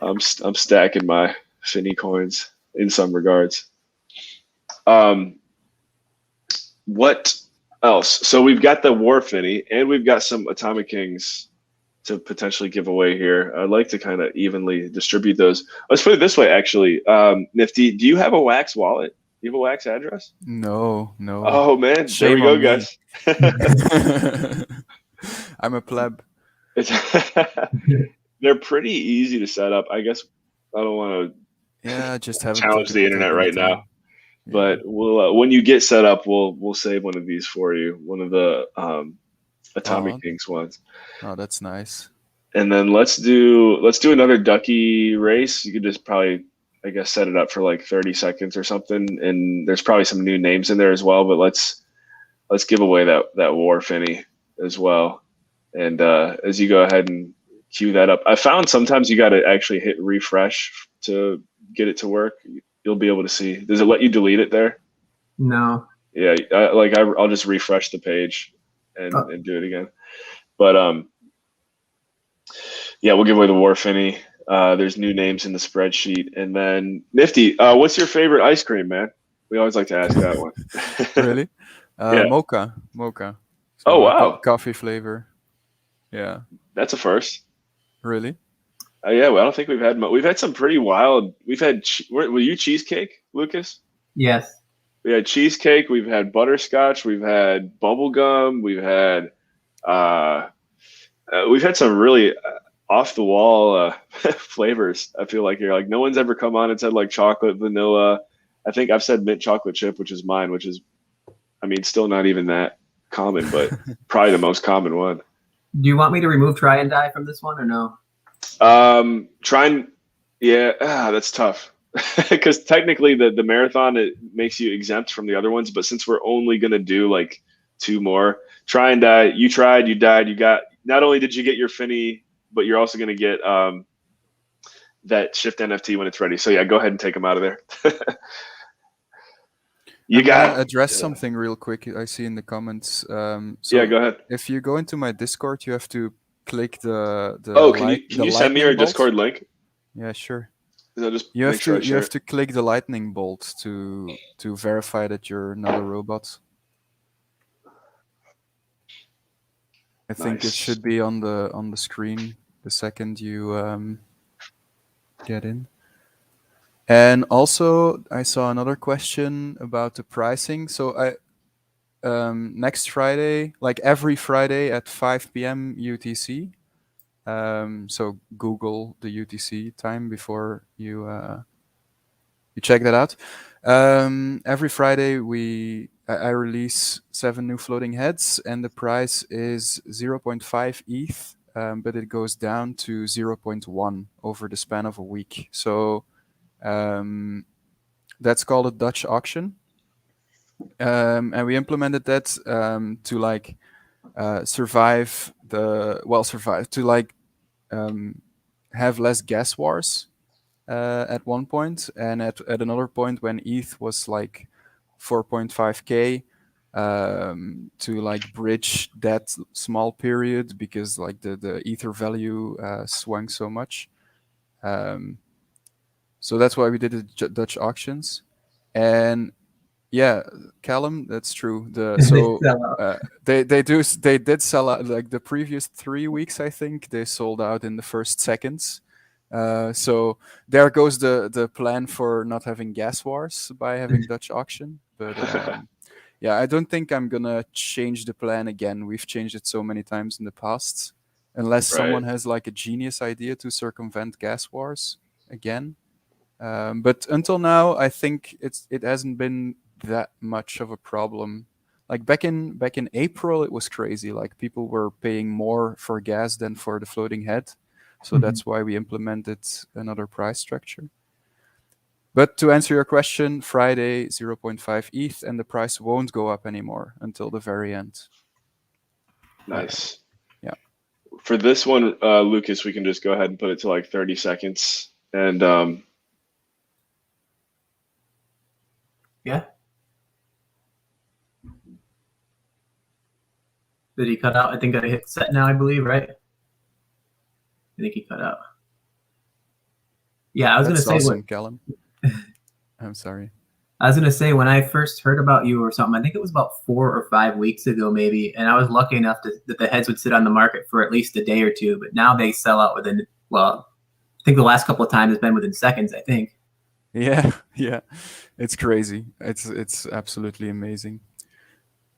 I'm stacking my Finny coins in some regards. What else? So we've got the War Finny, and we've got some Atomic Kings to potentially give away here. I'd like to kind of evenly distribute those. Let's put it this way, actually. Nifty, do you have a Wax wallet? Do you have a Wax address? No. Oh, man. Shame there we go, on me. guys. I'm a pleb. They're pretty easy to set up. I guess I don't want Yeah, just haven't challenge the internet taken right the time. now. But we'll when you get set up, we'll save one of these for you. One of the Atomic Kings ones. Oh, that's nice. And then let's do another ducky race. You could just probably, I guess, set it up for like 30 seconds or something. And there's probably some new names in there as well. But let's give away that War Finny as well. And as you go ahead and queue that up, I found sometimes you got to actually hit refresh to get it to work. You'll be able to see. Does it let you delete it there? No. Yeah, I'll just refresh the page and do it again. But yeah, we'll give away the War Finny. There's new names in the spreadsheet, and then Nifty. What's your favorite ice cream, man? We always like to ask that one. Really? Yeah. Mocha. So Oh, wow. Coffee flavor. Yeah. That's a first. Really? Yeah, well, I don't think we've had some pretty wild. We've had. Were you cheesecake, Lucas? Yes. We had cheesecake. We've had butterscotch. We've had bubble gum. We've had some really off the wall flavors. I feel like here, like no one's ever come on and said like chocolate, vanilla. I think I've said mint chocolate chip, which is mine, which is, I mean, still not even that common, but probably the most common one. Do you want me to remove try and die from this one or no? That's tough because technically the marathon, it makes you exempt from the other ones, but since we're only gonna do like 2 more, try and die. You tried, you died, you got. Not only did you get your Finny, but you're also gonna get that Shift NFT when it's ready. So yeah, go ahead and take them out of there. You got address something real quick. I see in the comments. So go ahead. If you go into my Discord, you have to click the. Can you send me your Discord link? Yeah, sure. You have to click the lightning bolt to verify that you're not a robot. I think it should be on the screen the second you get in. And also, I saw another question about the pricing. So next Friday, like every Friday at 5 p.m. UTC. So Google the UTC time before you check that out. Every Friday I release 7 new floating heads, and the price is 0.5 ETH, but it goes down to 0.1 over the span of a week. So that's called a Dutch auction, and we implemented that to like survive to like have less gas wars at one point, and at another point when ETH was like 4.5k, to like bridge that small period because like the Ether value swung so much. So that's why we did the Dutch auctions. And yeah, Callum, that's true. They did sell out. Like the previous 3 weeks, I think they sold out in the first seconds. So there goes the plan for not having gas wars by having Dutch auction. But yeah, I don't think I'm gonna change the plan again. We've changed it so many times in the past. Unless someone has like a genius idea to circumvent gas wars again. But until now, I think it hasn't been that much of a problem. Like back in April, it was crazy. Like people were paying more for gas than for the floating head. So that's why we implemented another price structure. But to answer your question, Friday 0.5 ETH, and the price won't go up anymore until the very end. Nice. Yeah. for this one, Lucas, we can just go ahead and put it to like 30 seconds. And Yeah. Did he cut out? I think I hit set now, I believe, right? I think he cut out. Yeah, I was going to That's say awesome, Callum. I'm sorry. I was going to say when I first heard about you or something, I think it was about 4 or 5 weeks ago maybe, and I was lucky enough that the heads would sit on the market for at least a day or two, but now they sell out within, well, I think the last couple of times has been within seconds, I think. Yeah, yeah, it's crazy. It's absolutely amazing.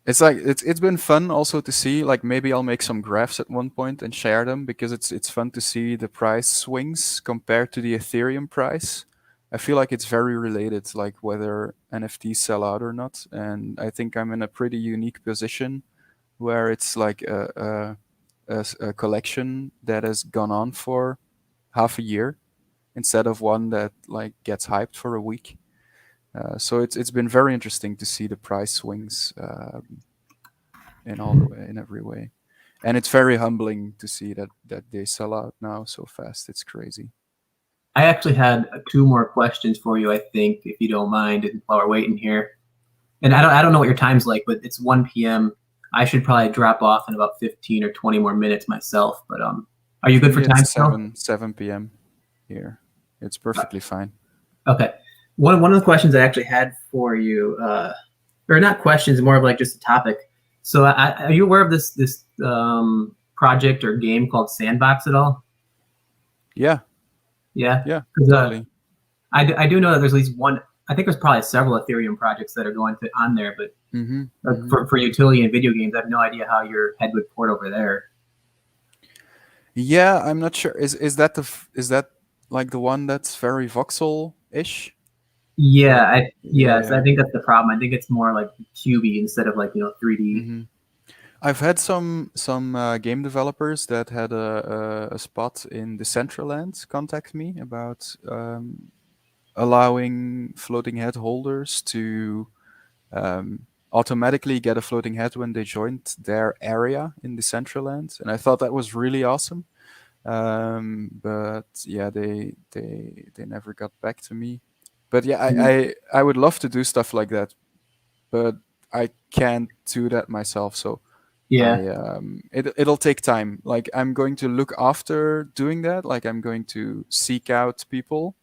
It's like it's been fun also to see. Like maybe I'll make some graphs at one point and share them because it's fun to see the price swings compared to the Ethereum price. I feel like it's very related, like whether NFTs sell out or not. And I think I'm in a pretty unique position where it's like a collection that has gone on for half a year instead of one that like gets hyped for a week. So it's been very interesting to see the price swings in every way, and it's very humbling to see that they sell out now so fast. It's crazy. I actually had 2 more questions for you, I think, if you don't mind, while we're waiting here. And I don't know what your time's like, but it's 1 p.m. I should probably drop off in about 15 or 20 more minutes myself. But are you good for time? It's 7 p.m. here. It's perfectly fine. Okay. One of the questions I actually had for you, or not questions, more of like just a topic. So are you aware of this project or game called Sandbox at all? Yeah, Yeah. totally. I do know that there's at least one. I think there's probably several Ethereum projects that are going on there, but for utility and video games, I have no idea how your head would port over there. Yeah, I'm not sure. Is that is that like the one that's very voxel-ish? Yeah, Yeah. I think that's the problem. I think it's more like QB instead of like 3D. I've had some game developers that had a spot in Decentraland contact me about allowing floating head holders to automatically get a floating head when they joined their area in Decentraland, and I thought that was really awesome. But yeah, they never got back to me. But yeah, I would love to do stuff like that, but I can't do that myself. So Yeah. it'll take time. Like I'm going to look after doing that. Like I'm going to seek out people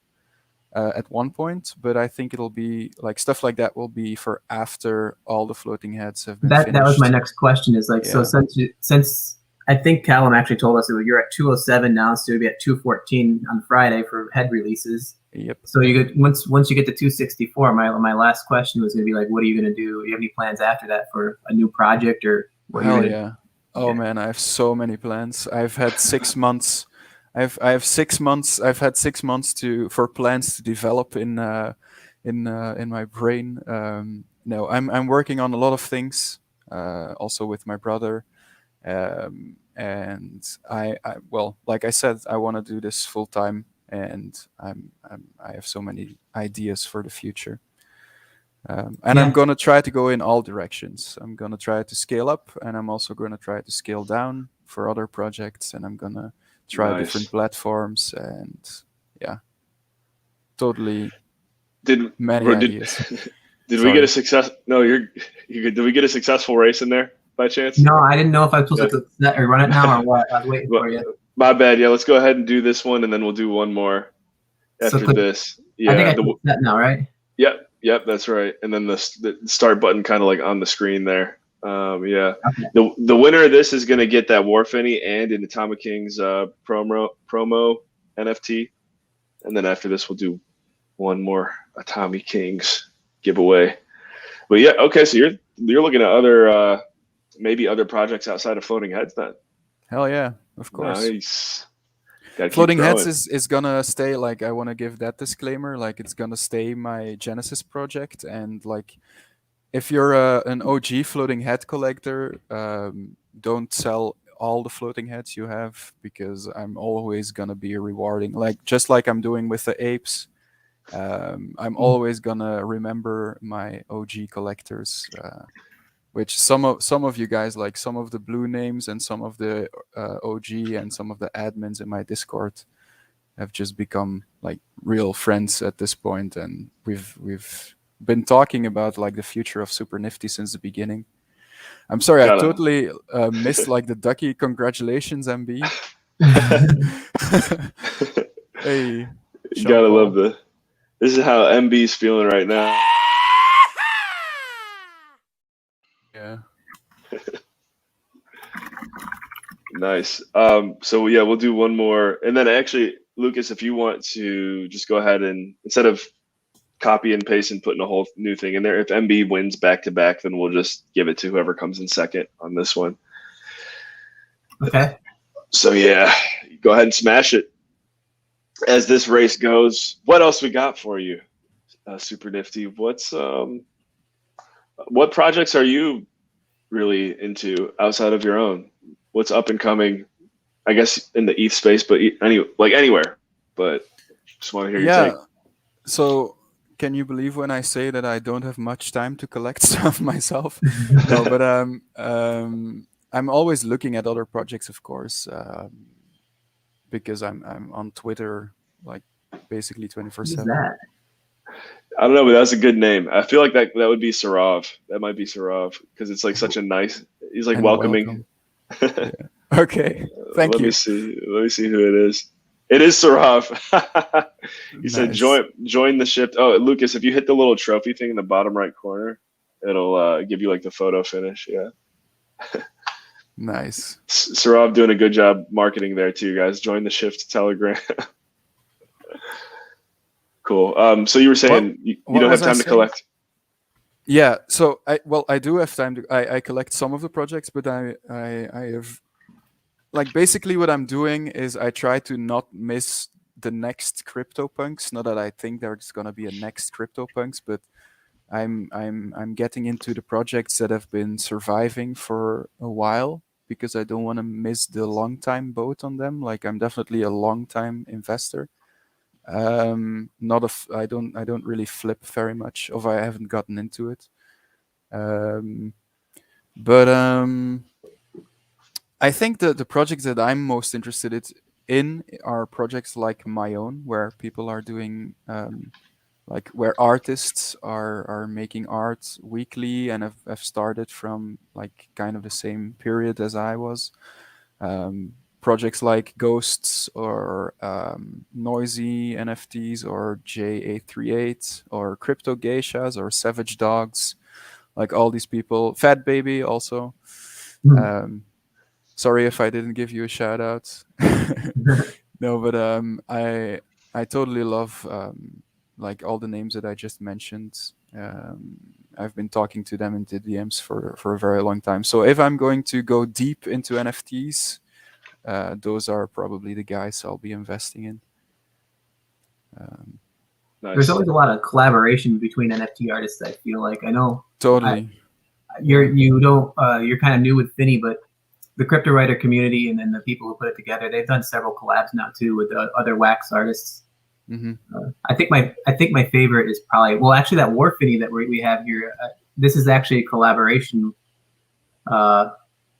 at one point, but I think it'll be like stuff like that will be for after all the floating heads have been finished. That was my next question. Is like, so Yeah. since I think Callum actually told us that you're at 207 now, so you'll be at 214 on Friday for head releases. Yep. So you get once you get to 264. My last question was going to be like, what are you going to do? Do you have any plans after that for a new project or? Hell yeah! Oh man, I have so many plans. I've had 6 months. I have 6 months. I've had 6 months for plans to develop in my brain. No, I'm working on a lot of things. Also with my brother, and I well, like I said, I want to do this full time, and I have so many ideas for the future. And I'm going to try to go in all directions. I'm going to try to scale up, and I'm also going to try to scale down for other projects, and I'm going to try different platforms, and yeah, totally many ideas. Did we get a success? No, you're good. Did we get a successful race in there by chance? No, I didn't know if I was supposed to set or run it now or what. I was waiting for you. My bad. Yeah, let's go ahead and do this one, and then we'll do one more after this. Yeah, I think I can set now, right? Yep, that's right. And then the start button kind of like on the screen there. Yeah. Okay. The winner of this is going to get that Warfinny and an Atomic Kings promo NFT. And then after this, we'll do one more Atomic Kings giveaway. But yeah, okay. So you're looking at other maybe other projects outside of Floating Heads then. Hell yeah, of course. Nice. Floating Heads is gonna stay, like, I want to give that disclaimer, like it's gonna stay my Genesis project, and like if you're an OG floating head collector, don't sell all the floating heads you have, because I'm always gonna be rewarding, like just like I'm doing with the apes. I'm always gonna remember my OG collectors. which some of you guys, like some of the blue names and some of the OG and some of the admins in my Discord, have just become like real friends at this point, and we've been talking about like the future of Super Nifty since the beginning. I'm sorry, I Gotta- totally missed like the ducky. Congratulations, MB. Hey, You gotta Jean-Paul. love this is how MB's feeling right now. Yeah. Nice. So yeah, we'll do one more, and then actually, Lucas, if you want to just go ahead and instead of copy and paste and putting a whole new thing in there, if MB wins back to back, then we'll just give it to whoever comes in second on this one. Okay. So yeah, go ahead and smash it. As this race goes, what else we got for you, Super Nifty? What projects are you really into outside of your own? What's up and coming? I guess in the ETH space, but anywhere. But just want to hear your take. So can you believe when I say that I don't have much time to collect stuff myself? No, but I'm always looking at other projects, of course, because I'm on Twitter like basically 24/7. That? I don't know, but that's a good name. I feel like that would be Sarav. That might be Sarav because it's like such a nice. He's like And welcoming. welcome. Yeah. Okay, thank you. Let me see who it is. It is Sarav. He said Nice. join the ship. Oh, Lucas, if you hit the little trophy thing in the bottom right corner, it'll give you like the photo finish. Yeah. Nice. Sarav doing a good job marketing there too, guys. Join the Shift Telegram. Cool. So you were saying you don't have time to collect. Yeah, so I do have time to I collect some of the projects, but I have like basically what I'm doing is I try to not miss the next CryptoPunks. Not that I think there's gonna be a next CryptoPunks, but I'm getting into the projects that have been surviving for a while because I don't want to miss the long time boat on them. Like I'm definitely a long time investor. I don't really flip very much, or I haven't gotten into it. But I think the projects that I'm most interested in are projects like my own, where people are doing like where artists are making art weekly and have started from like kind of the same period as I was. Projects like Ghosts or Noisy NFTs or J838 or Crypto Geishas or Savage Dogs, like all these people. Fat Baby also. Sorry if I didn't give you a shout out. No, but I totally love like all the names that I just mentioned. I've been talking to them in the DMs for a very long time. So if I'm going to go deep into NFTs, those are probably the guys I'll be investing in. Nice. There's always a lot of collaboration between NFT artists. I feel like I know Totally. you're kind of new with Finny, but the Cryptowriter community and then the people who put it together, they've done several collabs now too with other wax artists. Mm-hmm. I think my favorite is probably actually that War Finny that we have here. This is actually a collaboration,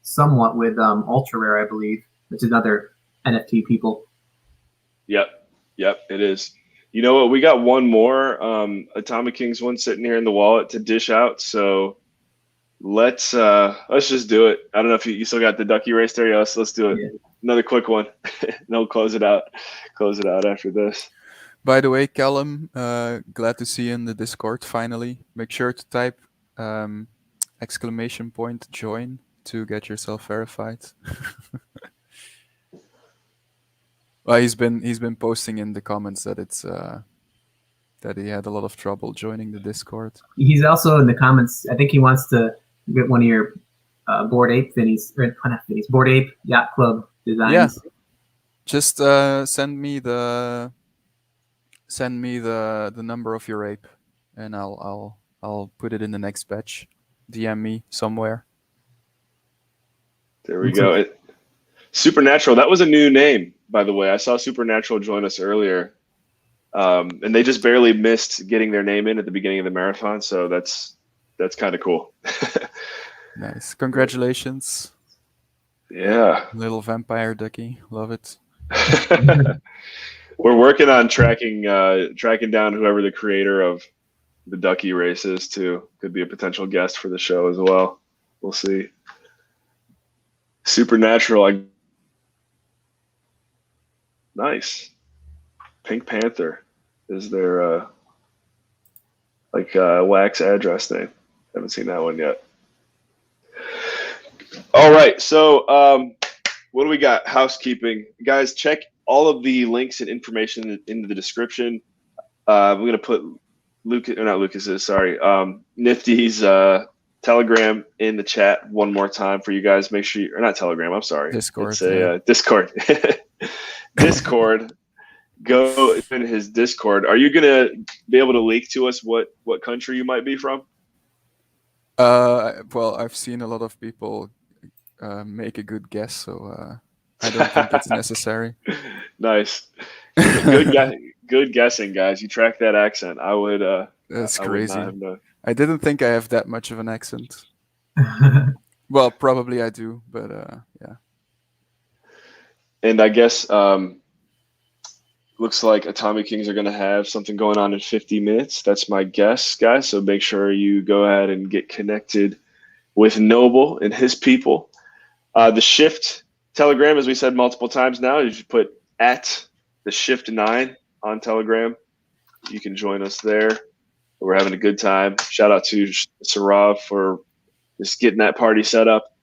somewhat with Ultra Rare, I believe, which is another NFT people. Yep, it is. You know what? We got one more Atomic Kings one sitting here in the wallet to dish out. So let's just do it. I don't know if you still got the ducky race there. Yeah, let's do it. Yeah. Another quick one. And we'll close it out. Close it out after this. By the way, Callum, glad to see you in the Discord finally. Make sure to type !join to get yourself verified. Well, he's been posting in the comments that it's that he had a lot of trouble joining the Discord. He's also in the comments. I think he wants to get one of your Bored Ape Finnies, or not Finnies, Bored Ape Yacht Club designs. Yeah, just send me the number of your ape, and I'll put it in the next batch. DM me somewhere. There we go. Supernatural. That was a new name, by the way. I saw Supernatural join us earlier, and they just barely missed getting their name in at the beginning of the marathon. So that's kind of cool. Nice. Congratulations. Yeah. Little vampire ducky. Love it. We're working on tracking down whoever the creator of the ducky race is too. Could be a potential guest for the show as well. We'll see. Supernatural. Nice. Pink Panther is their wax address name. Haven't seen that one yet. All right, so what do we got? Housekeeping, guys. Check all of the links and information in the description. I'm gonna put Nifty's Telegram in the chat one more time for you guys. Make sure not Telegram. I'm sorry, Discord. It's a Discord. Discord. Go in his Discord. Are you gonna be able to leak to us what country you might be from? Well, I've seen a lot of people make a good guess, so I don't think it's necessary. Nice. Good guessing, guys. You track that accent. I would. That's I would crazy. not have known. I didn't think I have that much of an accent. Well, probably I do, but yeah. And I guess looks like Atomic Kings are going to have something going on in 50 minutes. That's my guess, guys. So make sure you go ahead and get connected with Noble and his people. The Shift Telegram, as we said multiple times now, you should put at the Shift 9 on Telegram. You can join us there. We're having a good time. Shout out to Sarav for just getting that party set up.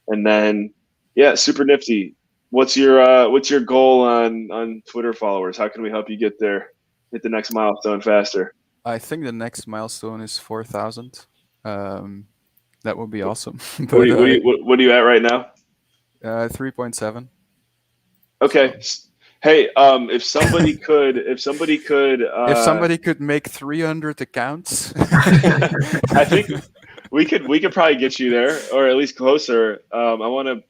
And then, yeah, Super Nfty. What's your goal on Twitter followers? How can we help you get there, hit the next milestone faster? I think the next milestone is 4,000. That would be awesome. But, what are you at right now? 3.7. Okay. Hey, if somebody could make 300 accounts, I think we could probably get you there, or at least closer. I want to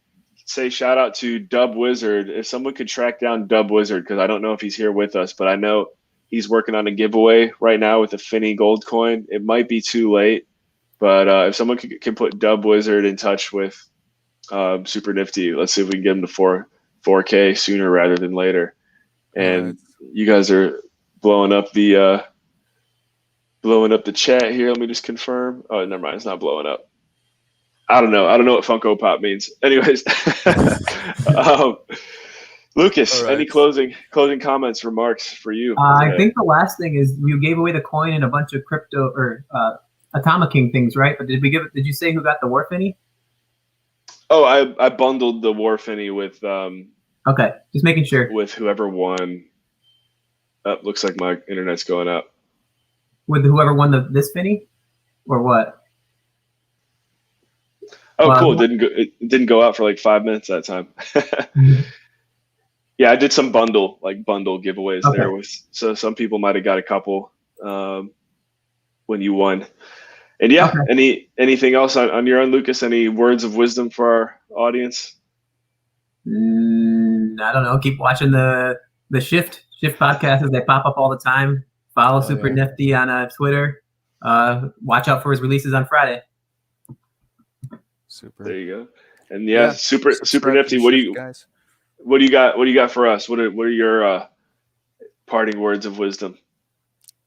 say shout out to Dub Wizard. If someone could track down Dub Wizard, because I don't know if he's here with us, but I know he's working on a giveaway right now with a Finny gold coin. It might be too late, but if someone can put Dub Wizard in touch with Super Nfty, let's see if we can get him to 4K sooner rather than later. And you guys are blowing up the chat here. Let me just confirm. Oh, never mind. It's not blowing up. I don't know what Funko Pop means. Anyways, Lucas, right. Any closing comments, remarks for you? I think the last thing is you gave away the coin and a bunch of crypto or Atomic King things, right? But did you say who got the War Finny? Oh, I bundled the War Finny with okay, just making sure. With whoever won. Looks like my internet's going up. With whoever won this Finny, or what? Oh, well, cool! It didn't go out for like 5 minutes that time. Mm-hmm. Yeah, I did some bundle giveaways there. So some people might have got a couple when you won. And yeah, anything else on your own, Lucas? Any words of wisdom for our audience? I don't know. Keep watching the Shift podcast as they pop up all the time. Follow Super Nfty on Twitter. Watch out for his releases on Friday. Super. There you go. And Super Nfty. What do you got for us? What are your parting words of wisdom?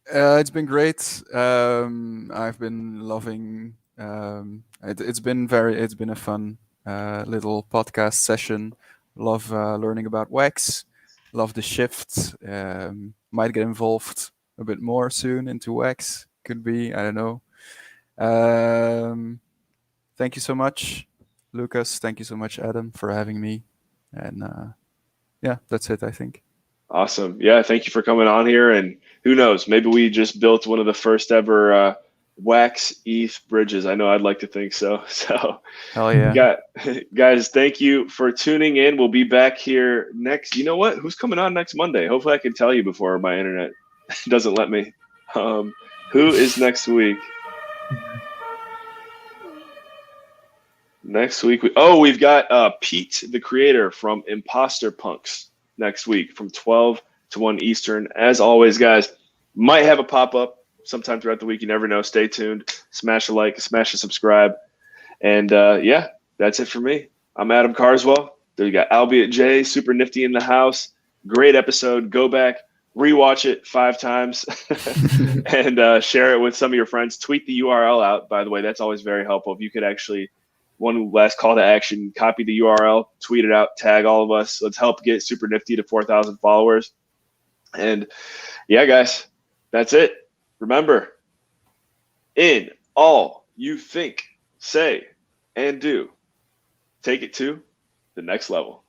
It's been great. I've been loving. It's been a fun little podcast session. Love learning about Wax. Love the shift. Might get involved a bit more soon into Wax. Could be. I don't know. Thank you so much, Lucas. Thank you so much, Adam, for having me. And that's it, I think. Awesome. Yeah, thank you for coming on here. And who knows, maybe we just built one of the first ever Wax ETH bridges. I know I'd like to think so. So, hell yeah. Guys, thank you for tuning in. We'll be back here next. You know what? Who's coming on next Monday? Hopefully I can tell you before my internet doesn't let me. Who is next week? Next week, we've got Pete, the creator from Imposter Punks, next week from 12 to 1 Eastern. As always, guys, might have a pop-up sometime throughout the week. You never know. Stay tuned. Smash a like, smash a subscribe. And yeah, that's it for me. I'm Adam Carswell. There you got Albeit J, Super Nifty in the house. Great episode. Go back, rewatch it 5 times, and share it with some of your friends. Tweet the URL out, by the way. That's always very helpful. If you could actually, one last call to action, copy the URL, tweet it out, tag all of us. Let's help get Super Nifty to 4,000 followers. And yeah, guys, that's it. Remember, in all you think, say, and do, take it to the next level.